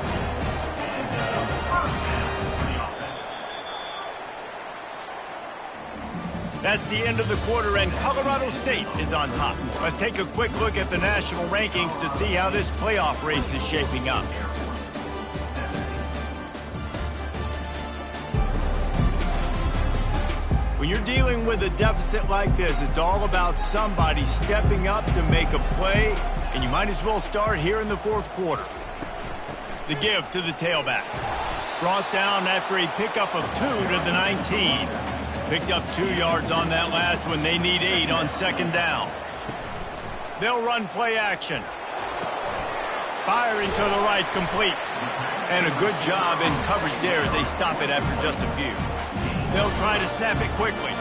That's the end of the quarter, and Colorado State is on top. Let's take a quick look at the national rankings to see how this playoff race is shaping up. When you're dealing with a deficit like this, it's all about somebody stepping up to make a play, and you might as well start here in the 4th quarter. The give to the tailback. Brought down after a pickup of 2 to the 19. Picked up 2 yards on that last one. They need 8 on 2nd down. They'll run play action. Firing to the right, complete. And a good job in coverage there as they stop it after just a few. They'll try to snap it quickly.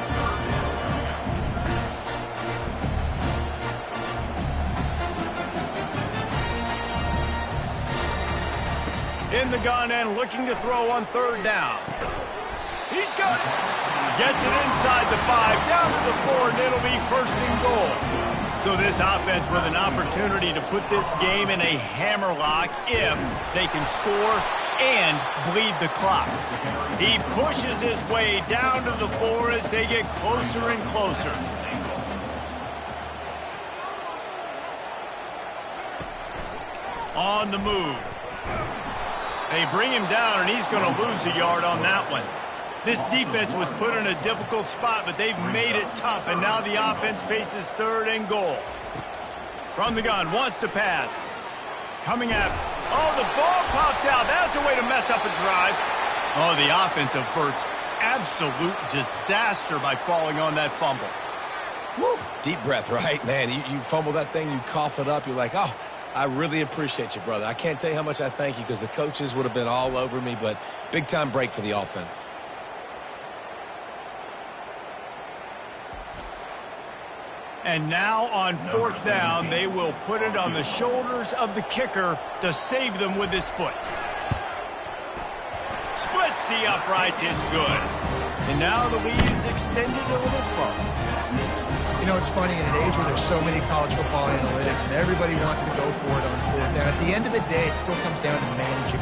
In the gun and looking to throw on 3rd down. He's got it. Gets it inside the 5, down to the 4, and it'll be 1st and goal. So this offense with an opportunity to put this game in a hammerlock if they can score and bleed the clock. He pushes his way down to the 4 as they get closer and closer. On the move. They bring him down, and he's going to lose a yard on that one. This defense was put in a difficult spot, but they've made it tough, and now the offense faces 3rd and goal. From the gun, wants to pass. Coming at him. Oh, the ball popped out. That's a way to mess up a drive. Oh, the offense averts absolute disaster by falling on that fumble. Woo. Deep breath, right? Man, you fumble that thing, you cough it up, you're like, oh, I really appreciate you, brother. I can't tell you how much I thank you because the coaches would have been all over me, but big-time break for the offense. And now on 4th down, they will put it on the shoulders of the kicker to save them with his foot. Splits the uprights, it's good. And now the lead is extended a little further. You know, it's funny, in an age where there's so many college football analytics and everybody wants to go for it on 4th down, at the end of the day, it still comes down to managing.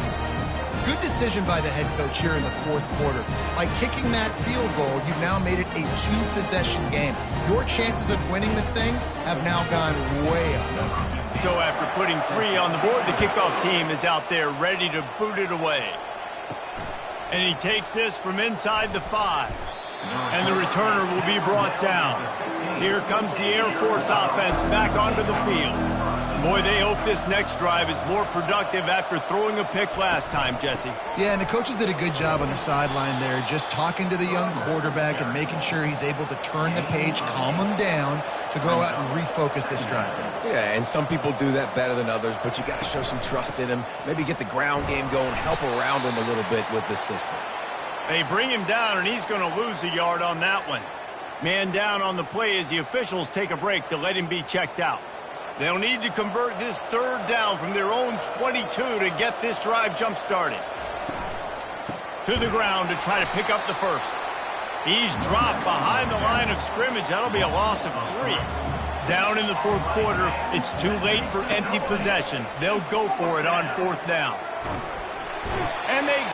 Good decision by the head coach here in the 4th quarter. By kicking that field goal, you've now made it a 2-possession game. Your chances of winning this thing have now gone way up. So after putting 3 on the board, the kickoff team is out there ready to boot it away. And he takes this from inside the 5. And the returner will be brought down. Here comes the Air Force offense back onto the field. Boy, they hope this next drive is more productive after throwing a pick last time, Jesse. Yeah, and the coaches did a good job on the sideline there, just talking to the young quarterback and making sure he's able to turn the page, calm him down, to go out and refocus this drive. Yeah, and some people do that better than others, but you got to show some trust in him, maybe get the ground game going, help around him a little bit with this system. They bring him down, and he's going to lose a yard on that one. Man down on the play as the officials take a break to let him be checked out. They'll need to convert this third down from their own 22 to get this drive jump-started. To the ground to try to pick up the first. He's dropped behind the line of scrimmage. That'll be a loss of 3. Down in the fourth quarter, it's too late for empty possessions. They'll go for it on fourth down. And they...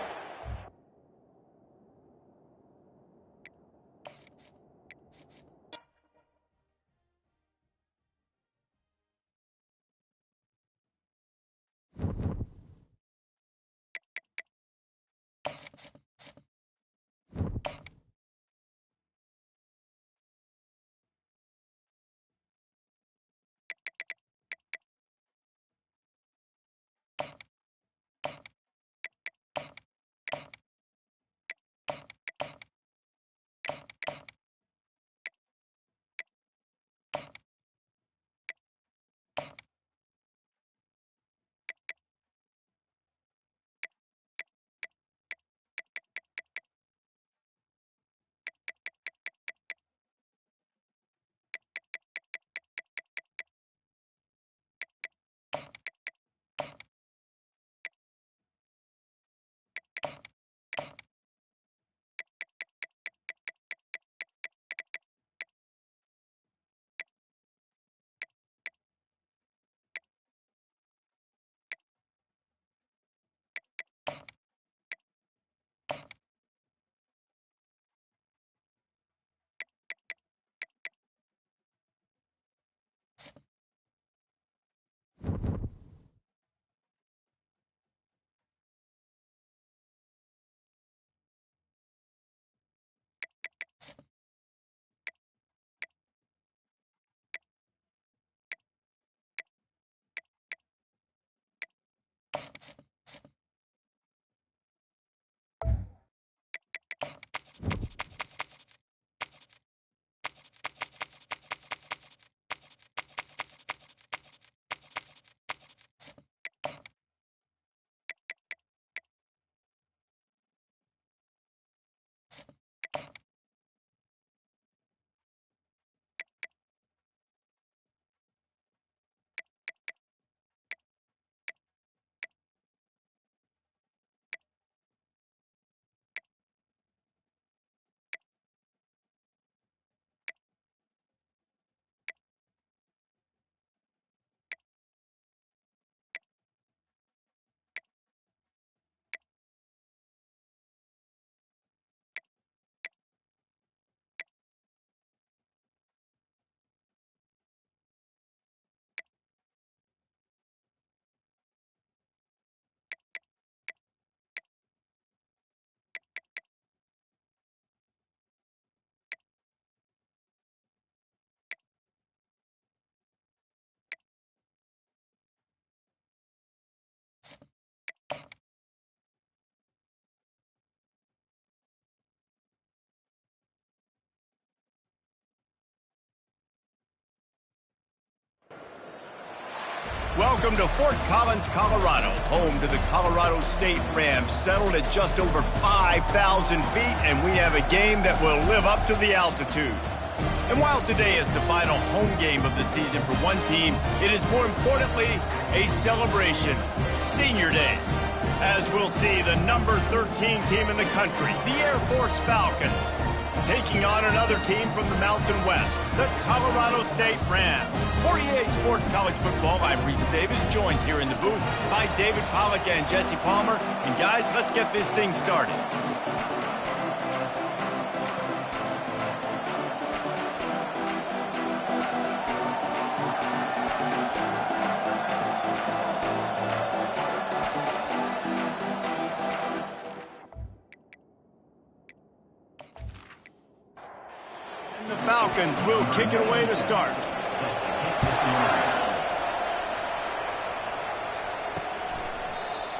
Welcome to Fort Collins, Colorado, home to the Colorado State Rams, settled at just over 5,000 feet, and we have a game that will live up to the altitude. And while today is the final home game of the season for one team, it is more importantly a celebration, Senior Day. As we'll see, the number 13 team in the country, the Air Force Falcons, taking on another team from the Mountain West, the Colorado State Rams. For EA Sports College Football, I'm Reese Davis, joined here in the booth by David Pollack and Jesse Palmer. And guys, let's get this thing started. And the Falcons will kick it away to start.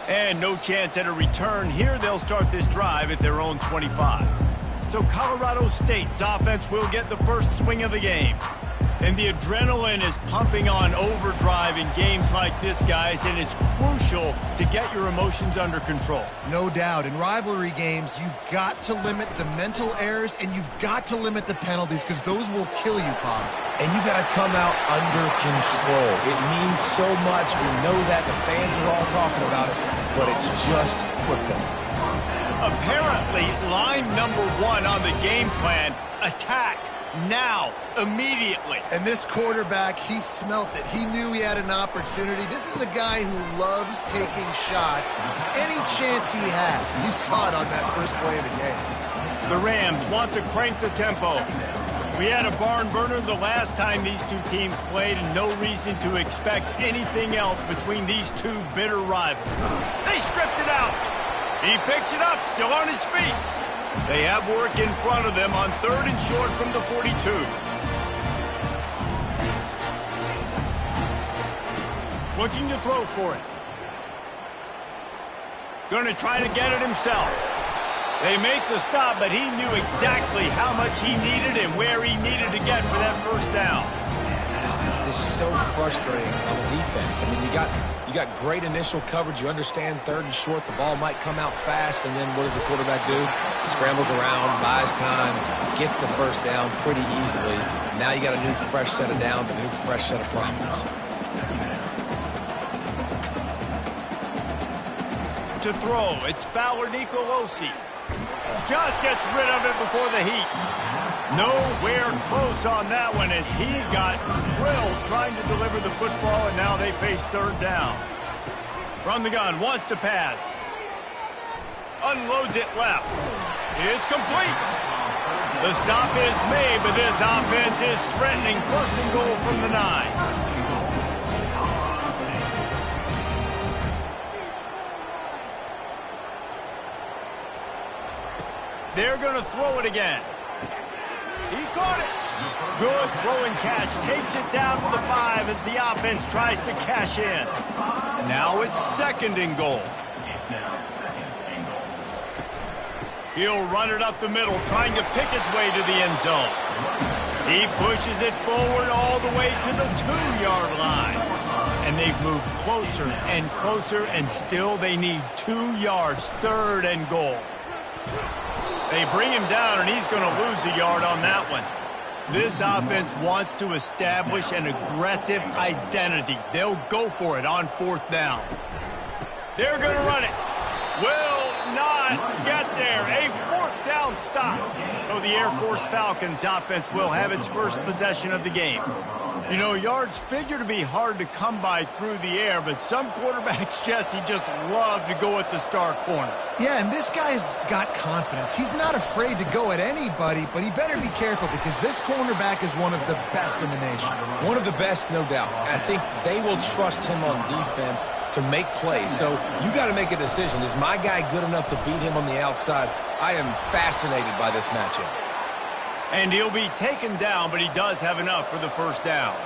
And no chance at a return here. They'll start this drive at their own 25. So Colorado State's offense will get the first swing of the game. And the adrenaline is pumping on overdrive in games like this, guys, and it's crucial to get your emotions under control. No doubt. In rivalry games, you've got to limit the mental errors, and you've got to limit the penalties, because those will kill you, Pop. And you got to come out under control. It means so much. We know that. The fans are all talking about it, but it's just football. Apparently, line number 1 on the game plan, attack. Now, immediately. And this quarterback, he smelt it. He knew he had an opportunity. This is a guy who loves taking shots any chance he has. You saw it on that first play of the game. The Rams want to crank the tempo. We had a barn burner the last time these two teams played, and no reason to expect anything else between these two bitter rivals. They stripped it out. He picks it up, still on his feet. They have work in front of them on 3rd and short from the 42. Looking to throw for it. Going to try to get it himself. They make the stop, but he knew exactly how much he needed and where he needed to get for that first down. This is so frustrating on the defense. I mean, you got great initial coverage. You understand 3rd and short, the ball might come out fast, and then what does the quarterback do? Scrambles around, buys time, gets the first down pretty easily. Now you got a new fresh set of downs, a new fresh set of problems. To throw, it's Fowler Nicolosi. Just gets rid of it before the heat. Nowhere close on that one as he got drilled trying to deliver the football, and now they face 3rd down. From the gun, wants to pass. Unloads it left. It's complete. The stop is made, but this offense is threatening 1st and goal from the 9. They're going to throw it again. He caught it. Good throw and catch. Takes it down to the 5 as the offense tries to cash in. Now it's 2nd and goal. He'll run it up the middle, trying to pick its way to the end zone. He pushes it forward all the way to the 2-yard line. And they've moved closer and closer, and still they need 2 yards. 3rd and goal. They bring him down, and he's going to lose a yard on that one. This offense wants to establish an aggressive identity. They'll go for it on 4th down. They're going to run it. Will not get there. A 4th down stop. So the Air Force Falcons offense will have its first possession of the game. You know, yards figure to be hard to come by through the air, but some quarterbacks, Jesse, just love to go at the star corner. Yeah, and this guy's got confidence. He's not afraid to go at anybody, but he better be careful because this cornerback is one of the best in the nation. One of the best, no doubt. I think they will trust him on defense to make plays. So you got to make a decision. Is my guy good enough to beat him on the outside? I am fascinated by this matchup. And he'll be taken down, but he does have enough for the first down.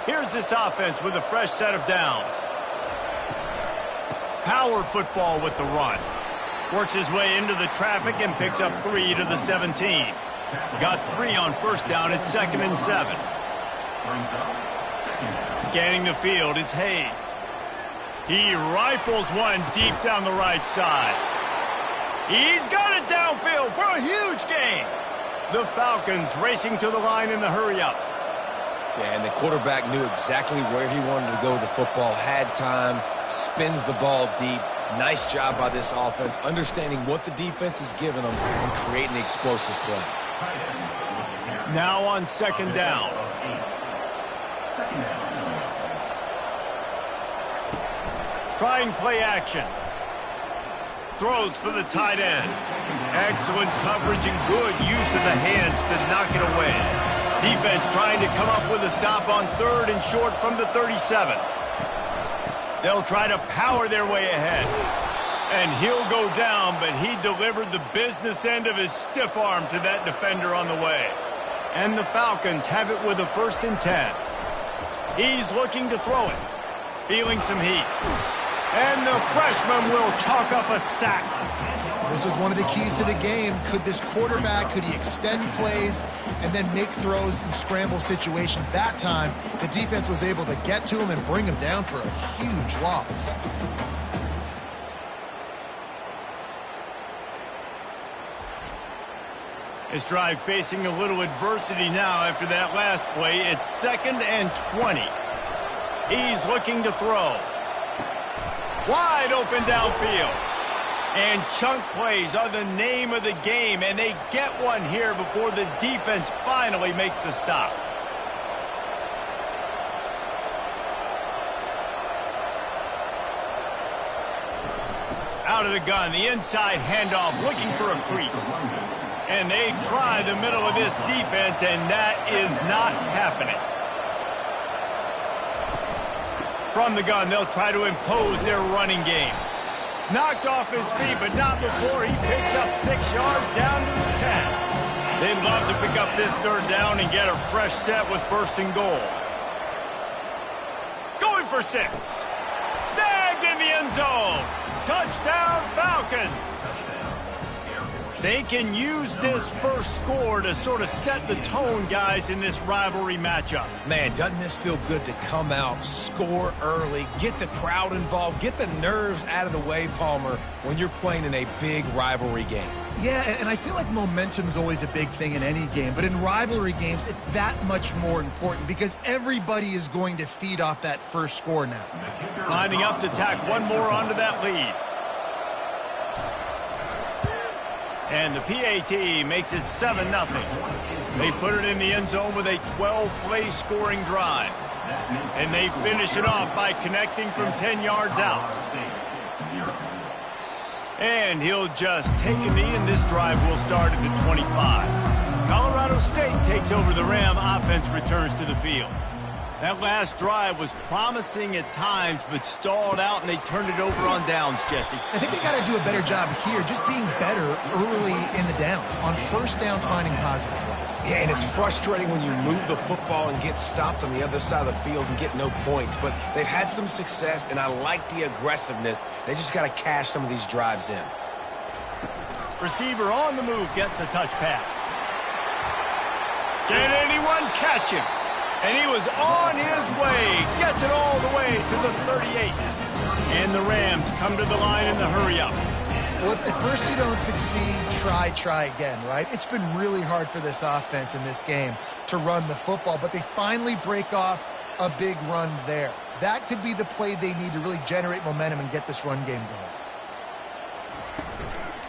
Here's this offense with a fresh set of downs. Power football with the run. Works his way into the traffic and picks up 3 to the 17. Got 3 on first down at 2nd and 7. Scanning the field, it's Hayes. He rifles one deep down the right side. He's got it downfield for a huge gain. The Falcons racing to the line in the hurry-up. Yeah, and the quarterback knew exactly where he wanted to go with the football, had time, spins the ball deep. Nice job by this offense, understanding what the defense is giving them and creating the explosive play. Now on 2nd down. Trying play action. Throws for the tight end. Excellent coverage and good use of the hands to knock it away. Defense trying to come up with a stop on 3rd and short from the 37. They'll try to power their way ahead. And he'll go down, but he delivered the business end of his stiff arm to that defender on the way. And the Falcons have it with a 1st and 10. He's looking to throw it. Feeling some heat. And the freshman will chalk up a sack. This was one of the keys to the game. Could this quarterback, could he extend plays and then make throws in scramble situations? That time, the defense was able to get to him and bring him down for a huge loss. This drive facing a little adversity now after that last play. It's 2nd and 20. He's looking to throw. Wide open downfield. And chunk plays are the name of the game, and they get one here before the defense finally makes the stop. Out of the gun, the inside handoff, looking for a crease. And they try the middle of this defense, and that is not happening. From the gun, they'll try to impose their running game. Knocked off his feet, but not before he picks up 6 yards down to the 10. They'd love to pick up this 3rd down and get a fresh set with 1st and goal. Going for 6. Snagged in the end zone. Touchdown, Falcons. They can use this first score to sort of set the tone, guys, in this rivalry matchup. Man, doesn't this feel good to come out, score early, get the crowd involved, get the nerves out of the way, Palmer, when you're playing in a big rivalry game? Yeah, and I feel like momentum is always a big thing in any game, but in rivalry games, it's that much more important because everybody is going to feed off that first score now. Lining up to tack one more onto that lead. And the PAT makes it 7-0. They put it in the end zone with a 12-play scoring drive. And they finish it off by connecting from 10 yards out. And he'll just take a knee, and this drive will start at the 25. Colorado State takes over the Ram. Offense returns to the field. That last drive was promising at times, but stalled out, and they turned it over on downs, Jesse. I think they got to do a better job here, just being better early in the downs, on 1st down, finding positive plays. Yeah, and it's frustrating when you move the football and get stopped on the other side of the field and get no points, but they've had some success, and I like the aggressiveness. They just got to cash some of these drives in. Receiver on the move gets the touch pass. Can anyone catch him? And he was on his way. Gets it all the way to the 38. And the Rams come to the line in the hurry-up. Well, if at first you don't succeed, try again, right? It's been really hard for this offense in this game to run the football, but they finally break off a big run there. That could be the play they need to really generate momentum and get this run game going.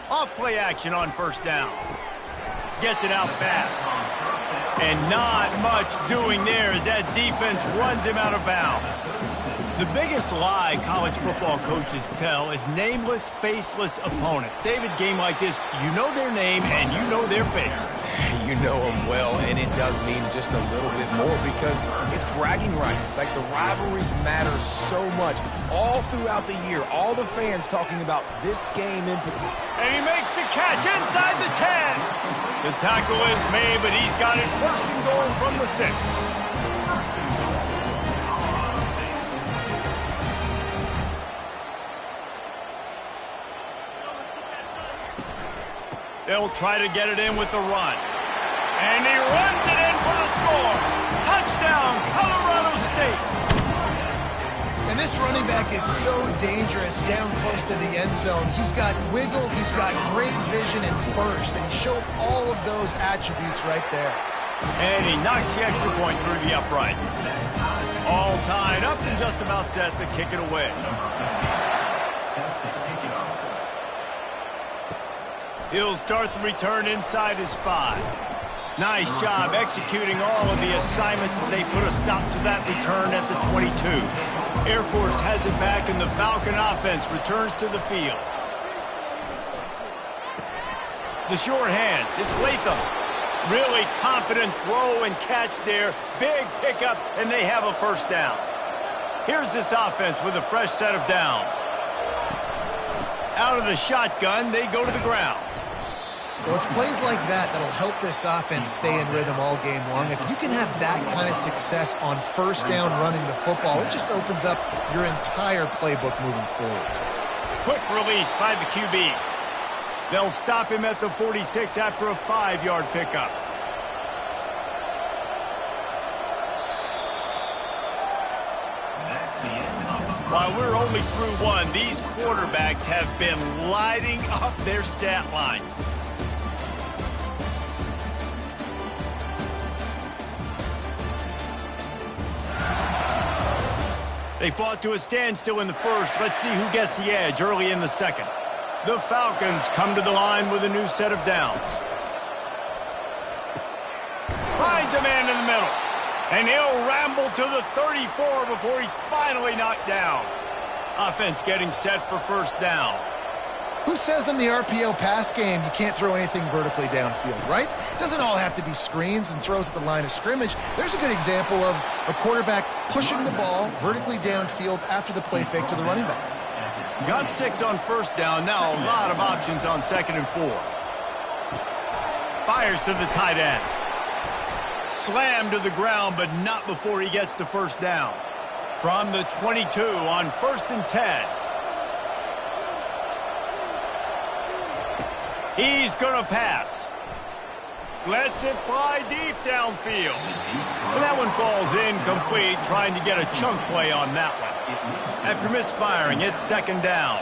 Off-play action on 1st down. Gets it out fast. And not much doing there as that defense runs him out of bounds. The biggest lie college football coaches tell is nameless, faceless opponent. David, game like this, you know their name and you know their face. You know them well, and it does mean just a little bit more because it's bragging rights. Like, the rivalries matter so much all throughout the year. All the fans talking about this game in particular. And he makes the catch inside the 10. The tackle is made, but he's got it 1st and goal from the 6. They'll try to get it in with the run. And he runs it in for the score. Touchdown, Colorado State. And this running back is so dangerous down close to the end zone. He's got wiggle, he's got great vision and burst, and he showed all of those attributes right there. And he knocks the extra point through the uprights. All tied up and just about set to kick it away. He'll start the return inside his 5. Nice job executing all of the assignments as they put a stop to that return at the 22. Air Force has it back, and the Falcon offense returns to the field. The short hands, it's Latham. Really confident throw and catch there. Big pickup, and they have a 1st down. Here's this offense with a fresh set of downs. Out of the shotgun, they go to the ground. Well, it's plays like that that'll help this offense stay in rhythm all game long. If you can have that kind of success on 1st down running the football, it just opens up your entire playbook moving forward. Quick release by the QB. They'll stop him at the 46 after a 5-yard pickup. While we're only through one, these quarterbacks have been lighting up their stat lines. They fought to a standstill in the first. Let's see who gets the edge early in the second. The Falcons come to the line with a new set of downs. Finds a man in the middle. And he'll ramble to the 34 before he's finally knocked down. Offense getting set for first down. Who says in the RPO pass game you can't throw anything vertically downfield, right? It doesn't all have to be screens and throws at the line of scrimmage. There's a good example of a quarterback pushing the ball vertically downfield after the play fake to the running back. Got 6 on first down. Now a lot of options on 2nd and 4. Fires to the tight end. Slammed to the ground, but not before he gets the first down. From the 22 on 1st and 10. He's going to pass. Lets it fly deep downfield. And that one falls incomplete, trying to get a chunk play on that one. After misfiring, it's 2nd down.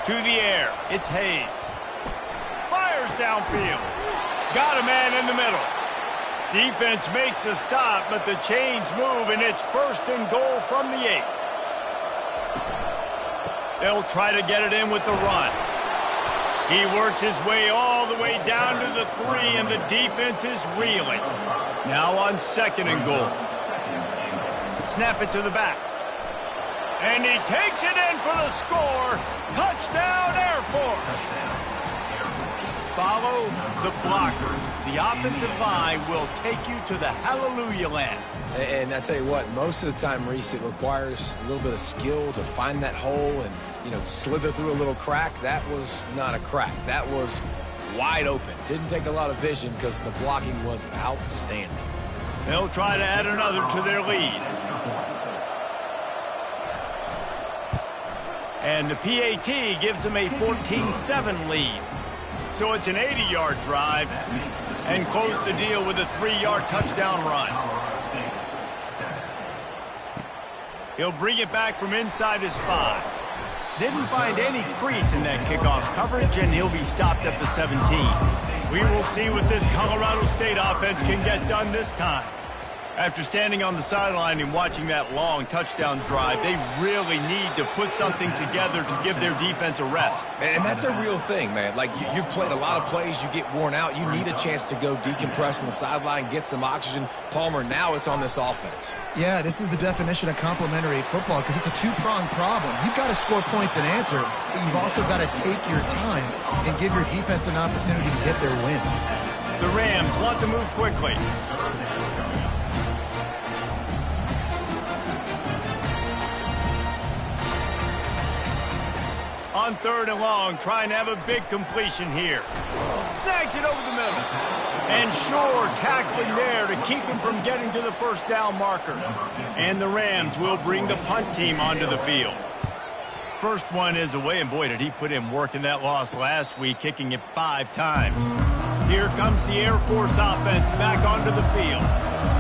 To the air, it's Hayes. Fires downfield. Got a man in the middle. Defense makes a stop, but the chains move, and it's 1st and goal from the 8. They'll try to get it in with the run. He works his way all the way down to the 3, and the defense is reeling. Now on 2nd and goal. Snap it to the back. And he takes it in for the score. Touchdown, Air Force. Follow the blockers. The offensive line will take you to the hallelujah land. And I tell you what, most of the time, Reese, it requires a little bit of skill to find that hole and, slither through a little crack. That was not a crack. That was wide open. Didn't take a lot of vision because the blocking was outstanding. They'll try to add another to their lead. And the PAT gives them a 14-7 lead. So it's an 80-yard drive and close the deal with a 3-yard touchdown run. He'll bring it back from inside his 5. Didn't find any crease in that kickoff coverage, and he'll be stopped at the 17. We will see what this Colorado State offense can get done this time. After standing on the sideline and watching that long touchdown drive, they really need to put something together to give their defense a rest. And that's a real thing, man. Like, you played a lot of plays, you get worn out. You need a chance to go decompress on the sideline, get some oxygen. Palmer, now it's on this offense. Yeah, this is the definition of complementary football because it's a two-pronged problem. You've got to score points and answer, but you've also got to take your time and give your defense an opportunity to get their win. The Rams want to move quickly. On 3rd and long, trying to have a big completion here. Snags it over the middle. And Shore tackling there to keep him from getting to the first down marker. And the Rams will bring the punt team onto the field. First one is away, and boy, did he put in work in that loss last week, kicking it 5 times. Here comes the Air Force offense back onto the field.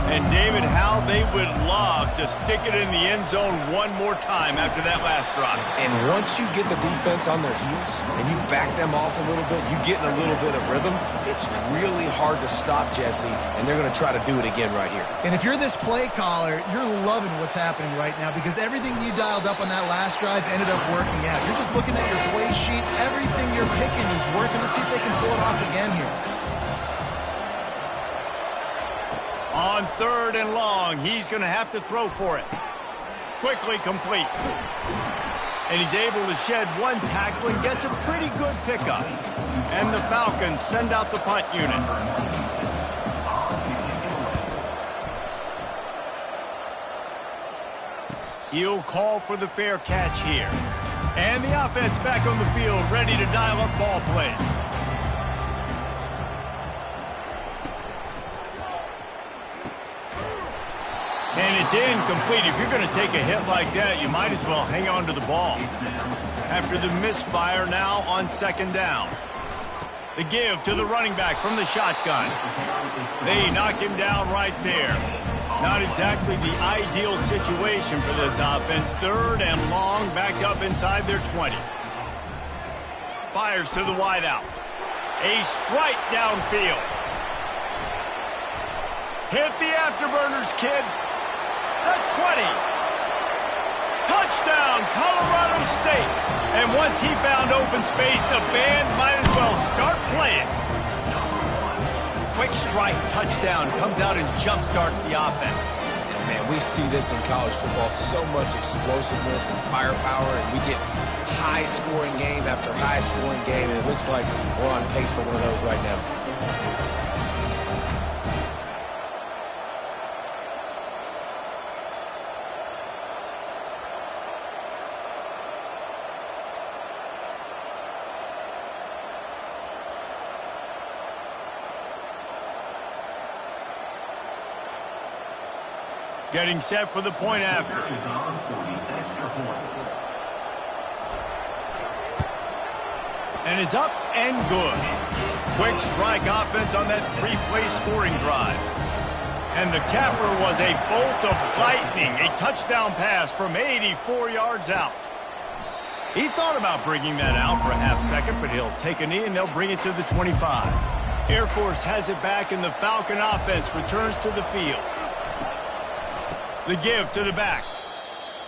And David, how they would love to stick it in the end zone one more time after that last drive. And once you get the defense on their heels and you back them off a little bit, you get in a little bit of rhythm, it's really hard to stop, Jesse, and they're going to try to do it again right here. And if you're this play caller, you're loving what's happening right now because everything you dialed up on that last drive ended up working out. You're just looking at your play sheet. Everything you're picking is working. Let's see if they can pull it off again here. On 3rd and long, he's going to have to throw for it. Quickly complete. And he's able to shed one tackle and gets a pretty good pickup. And the Falcons send out the punt unit. He'll call for the fair catch here. And the offense back on the field, ready to dial up ball plays. And it's incomplete. If you're going to take a hit like that, you might as well hang on to the ball. After the misfire, now on second down. The give to the running back from the shotgun. They knock him down right there. Not exactly the ideal situation for this offense. Third and long, back up inside their 20. Fires to the wideout. A strike downfield. Hit the afterburners, kid. The 20. Touchdown, Colorado State. And once he found open space, the band might as well start playing. Quick strike touchdown comes out and jump-starts the offense. And man, we see this in college football, so much explosiveness and firepower, and we get high-scoring game after high-scoring game, and it looks like we're on pace for one of those right now. Getting set for the point after. And it's up and good. Quick strike offense on that three-play scoring drive. And the capper was a bolt of lightning, a touchdown pass from 84 yards out. He thought about bringing that out for a half second, but he'll take a knee and they'll bring it to the 25. Air Force has it back and the Falcon offense returns to the field. The give to the back.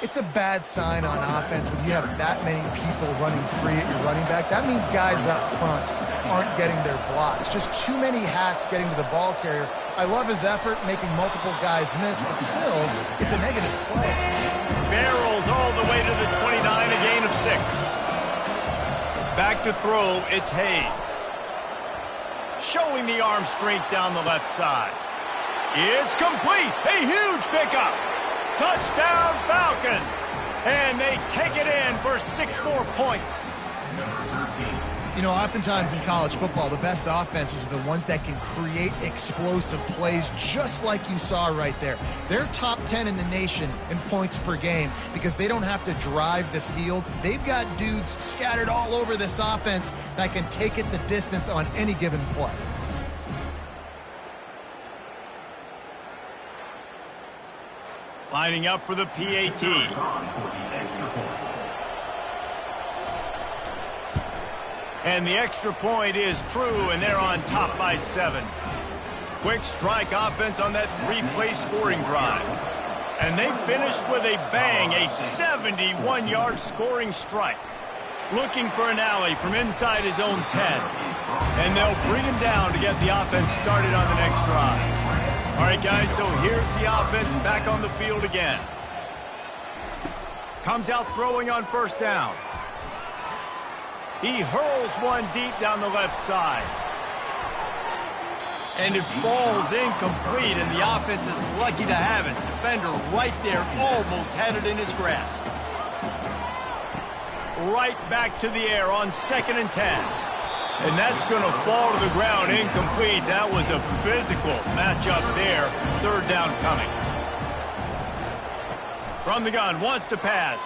It's a bad sign on offense when you have that many people running free at your running back. That means guys up front aren't getting their blocks. Just too many hats getting to the ball carrier. I love his effort, making multiple guys miss, but still, it's a negative play. Barrels all the way to the 29, a gain of 6. Back to throw, it's Hayes. Showing the arm strength down the left side. It's complete. A huge pickup. Touchdown, Falcons. And they take it in for 6 more points. You know, oftentimes in college football, the best offenses are the ones that can create explosive plays just like you saw right there. They're top 10 in the nation in points per game because they don't have to drive the field. They've got dudes scattered all over this offense that can take it the distance on any given play. Lining up for the PAT. And the extra point is true, and they're on top by 7. Quick strike offense on that three-play scoring drive. And they finished with a bang, a 71-yard scoring strike. Looking for an alley from inside his own 10. And they'll bring him down to get the offense started on the next drive. All right, guys, so here's the offense back on the field again. Comes out throwing on first down. He hurls one deep down the left side. And it falls incomplete, and the offense is lucky to have it. Defender right there almost had it in his grasp. Right back to the air on 2nd and 10. And that's going to fall to the ground incomplete. That was a physical matchup there. 3rd down coming. From the gun, wants to pass.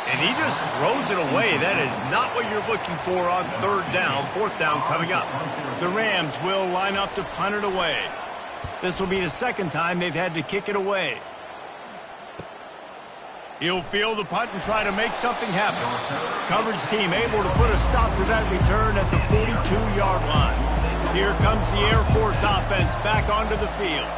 And he just throws it away. That is not what you're looking for on 3rd down. 4th down coming up. The Rams will line up to punt it away. This will be the 2nd time they've had to kick it away. He'll field the punt and try to make something happen. Coverage team able to put a stop to that return at the 42-yard line. Here comes the Air Force offense back onto the field.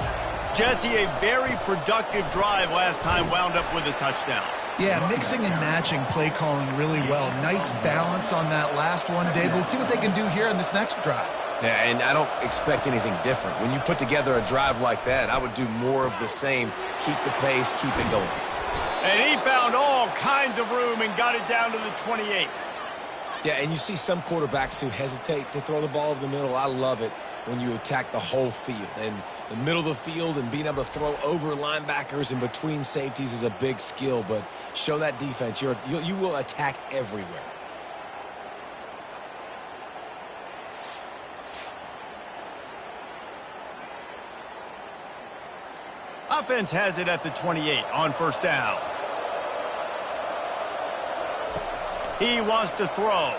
Jesse, a very productive drive last time, wound up with a touchdown. Yeah, mixing and matching play calling really well. Nice balance on that last one, Dave. Let's see what they can do here in this next drive. Yeah, and I don't expect anything different. When you put together a drive like that, I would do more of the same. Keep the pace, keep it going. And he found all kinds of room and got it down to the 28. Yeah, and you see some quarterbacks who hesitate to throw the ball over the middle. I love it when you attack the whole field. And the middle of the field and being able to throw over linebackers and between safeties is a big skill. But show that defense. You will attack everywhere. Offense has it at the 28 on first down. He wants to throw.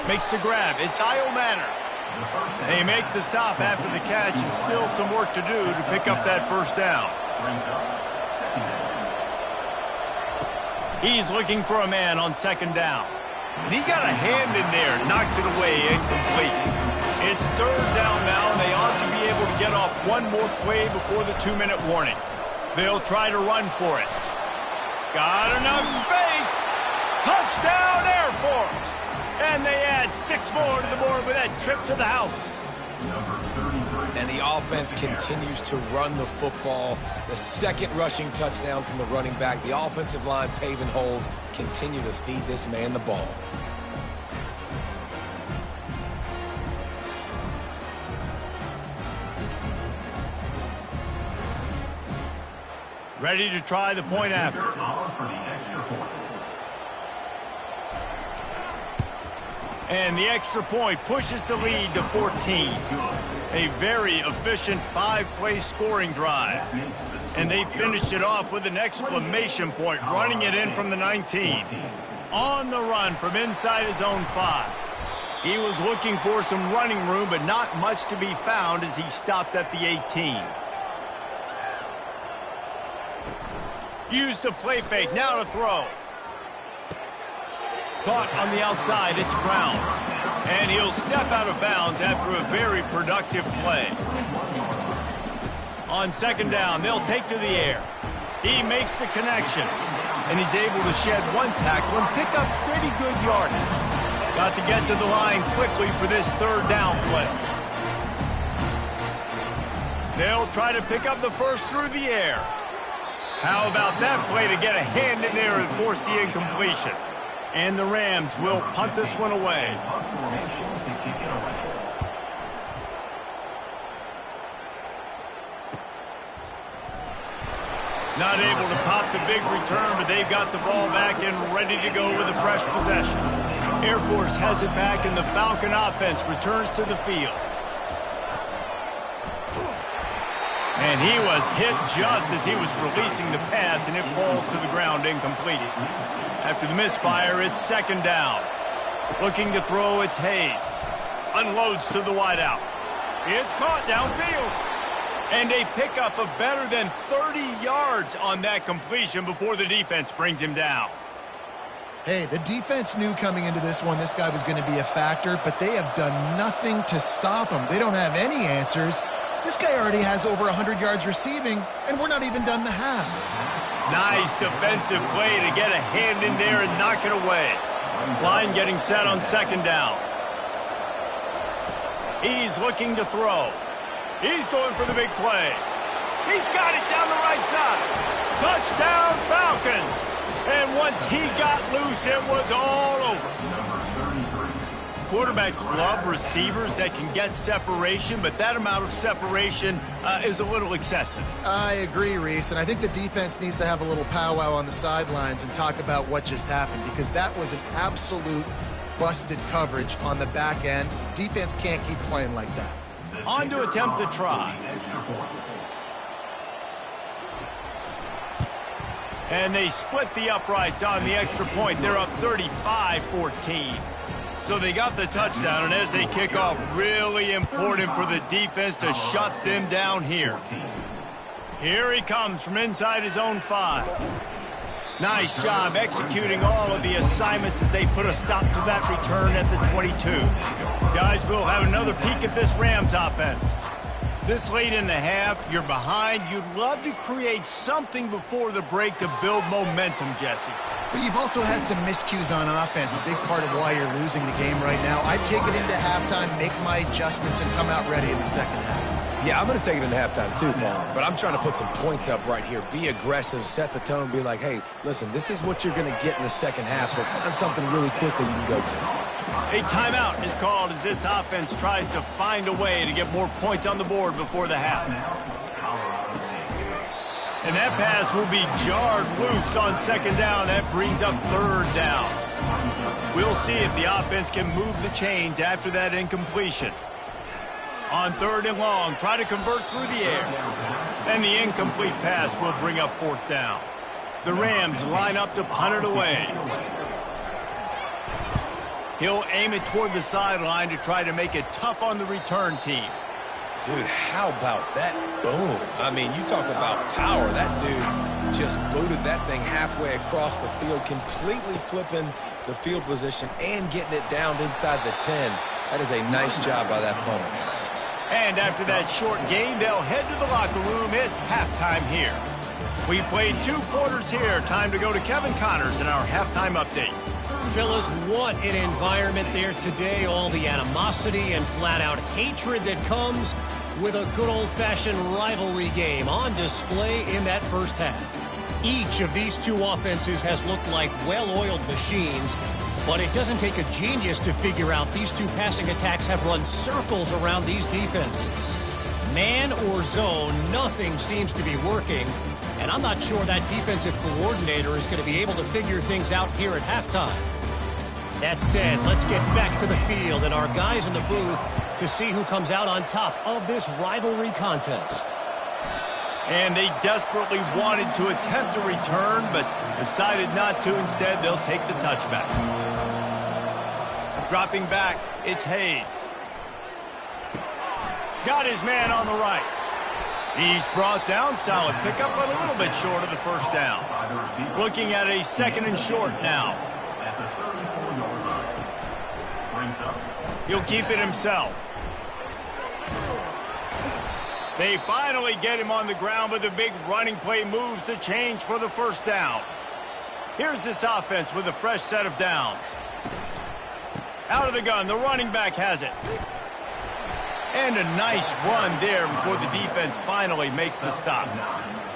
Makes the grab. It's Io Manor. They make the stop after the catch, and still some work to do to pick up that first down. He's looking for a man on second down. And he got a hand in there, knocks it away, incomplete. It's third down now, and they ought to be able to get off one more play before the 2-minute warning. They'll try to run for it. Got enough space. Touchdown, Air Force. And they add 6 more to the board with that trip to the house. And the offense continues to run the football. The second rushing touchdown from the running back. The offensive line paving holes. Continue to feed this man the ball. Ready to try the point after. And the extra point pushes the lead to 14. A very efficient 5-play scoring drive. And they finished it off with an exclamation point, running it in from the 19. On the run from inside his own 5. He was looking for some running room, but not much to be found as he stopped at the 18. Use the play fake, now to throw. Caught on the outside, it's Brown. And he'll step out of bounds after a very productive play. On second down, they'll take to the air. He makes the connection. And he's able to shed one tackle and pick up pretty good yardage. Got to get to the line quickly for this third down play. They'll try to pick up the first through the air. How about that play to get a hand in there and force the incompletion? And the Rams will punt this one away. Not able to pop the big return, but they've got the ball back and ready to go with a fresh possession. Air Force has it back, and the Falcon offense returns to the field. And he was hit just as he was releasing the pass, and it falls to the ground incomplete. After the misfire, it's second down. Looking to throw, it's Hayes. Unloads to the wideout. It's caught downfield. And a pickup of better than 30 yards on that completion before the defense brings him down. Hey, the defense knew coming into this one this guy was going to be a factor, but they have done nothing to stop him. They don't have any answers. This guy already has over 100 yards receiving, and we're not even done the half. Nice defensive play to get a hand in there and knock it away. Line getting set on second down. He's looking to throw. He's going for the big play. He's got it down the right side. Touchdown, Falcons. And once he got loose, it was all over. Quarterbacks love receivers that can get separation, but that amount of separation is a little excessive. I agree, Reese, and I think the defense needs to have a little powwow on the sidelines and talk about what just happened, because that was an absolute busted coverage on the back end. Defense can't keep playing like that. On to attempt the try. And they split the uprights on the extra point. They're up 35-14. So they got the touchdown, and as they kick off, really important for the defense to shut them down here. Here he comes from inside his own 5. Nice job executing all of the assignments as they put a stop to that return at the 22. Guys, we'll have another peek at this Rams offense. This late in the half, you're behind. You'd love to create something before the break to build momentum, Jesse. But you've also had some miscues on offense, a big part of why you're losing the game right now. I'd take it into halftime, make my adjustments, and come out ready in the second half. Yeah, I'm going to take it into halftime too, Paul. But I'm trying to put some points up right here. Be aggressive, set the tone, be like, hey, listen, this is what you're going to get in the second half, so find something really quickly you can go to. A timeout is called as this offense tries to find a way to get more points on the board before the half. And that pass will be jarred loose on second down. That brings up third down. We'll see if the offense can move the chains after that incompletion. On third and long, try to convert through the air. And the incomplete pass will bring up 4th down. The Rams line up to punt it away. He'll aim it toward the sideline to try to make it tough on the return team. Dude, how about that boom? I mean, you talk about power. That dude just booted that thing halfway across the field, completely flipping the field position and getting it down inside the 10. That is a nice job by that punter. And after that short gain, they'll head to the locker room. It's halftime here. We played 2 quarters here. Time to go to Kevin Connors in our halftime update. Fellas, what an environment there today. All the animosity and flat-out hatred that comes with a good old-fashioned rivalry game on display in that first half. Each of these 2 offenses has looked like well-oiled machines, but it doesn't take a genius to figure out these 2 passing attacks have run circles around these defenses. Man or zone, nothing seems to be working, and I'm not sure that defensive coordinator is going to be able to figure things out here at halftime. That said, let's get back to the field and our guys in the booth to see who comes out on top of this rivalry contest. And they desperately wanted to attempt a return, but decided not to. Instead, they'll take the touchback. Dropping back, it's Hayes. Got his man on the right. He's brought down. Solid pickup, but a little bit short of the 1st down. Looking at a 2nd and short now. At the 34-yard line. Brings up. He'll keep it himself. They finally get him on the ground, but the big running play moves the change for the 1st down. Here's this offense with a fresh set of downs. Out of the gun, the running back has it. And a nice run there before the defense finally makes the stop.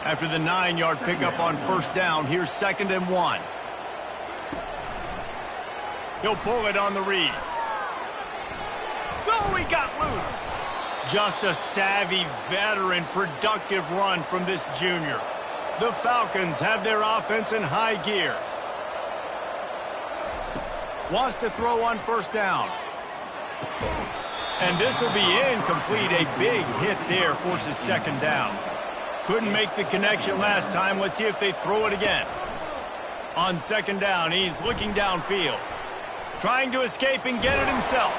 After the 9-yard pickup on 1st down, here's 2nd and 1. He'll pull it on the read. Oh, he got loose. Just a savvy, veteran, productive run from this junior. The Falcons have their offense in high gear. Wants to throw on 1st down. And this will be incomplete. A big hit there forces 2nd down. Couldn't make the connection last time. Let's see if they throw it again. On 2nd down, he's looking downfield. Trying to escape and get it himself.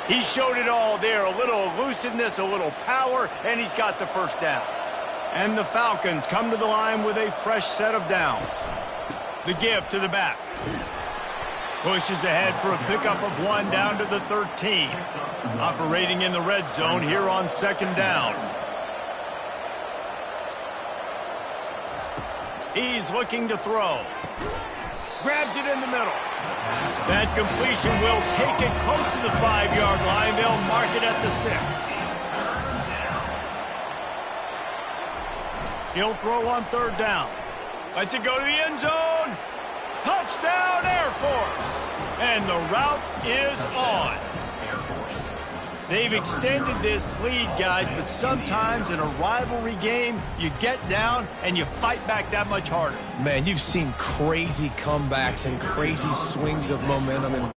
He showed it all there. A little elusiveness, a little power, and he's got the 1st down. And the Falcons come to the line with a fresh set of downs. The give to the back. Pushes ahead for a pickup of 1 down to the 13. Operating in the red zone here on 2nd down. He's looking to throw. Grabs it in the middle. That completion will take it close to the 5-yard line. They'll mark it at the 6. He'll throw on 3rd down. Lets it go to the end zone. Touchdown, Air Force. And the route is on. They've extended this lead, guys, but sometimes in a rivalry game, you get down and you fight back that much harder. Man, you've seen crazy comebacks and crazy swings of momentum in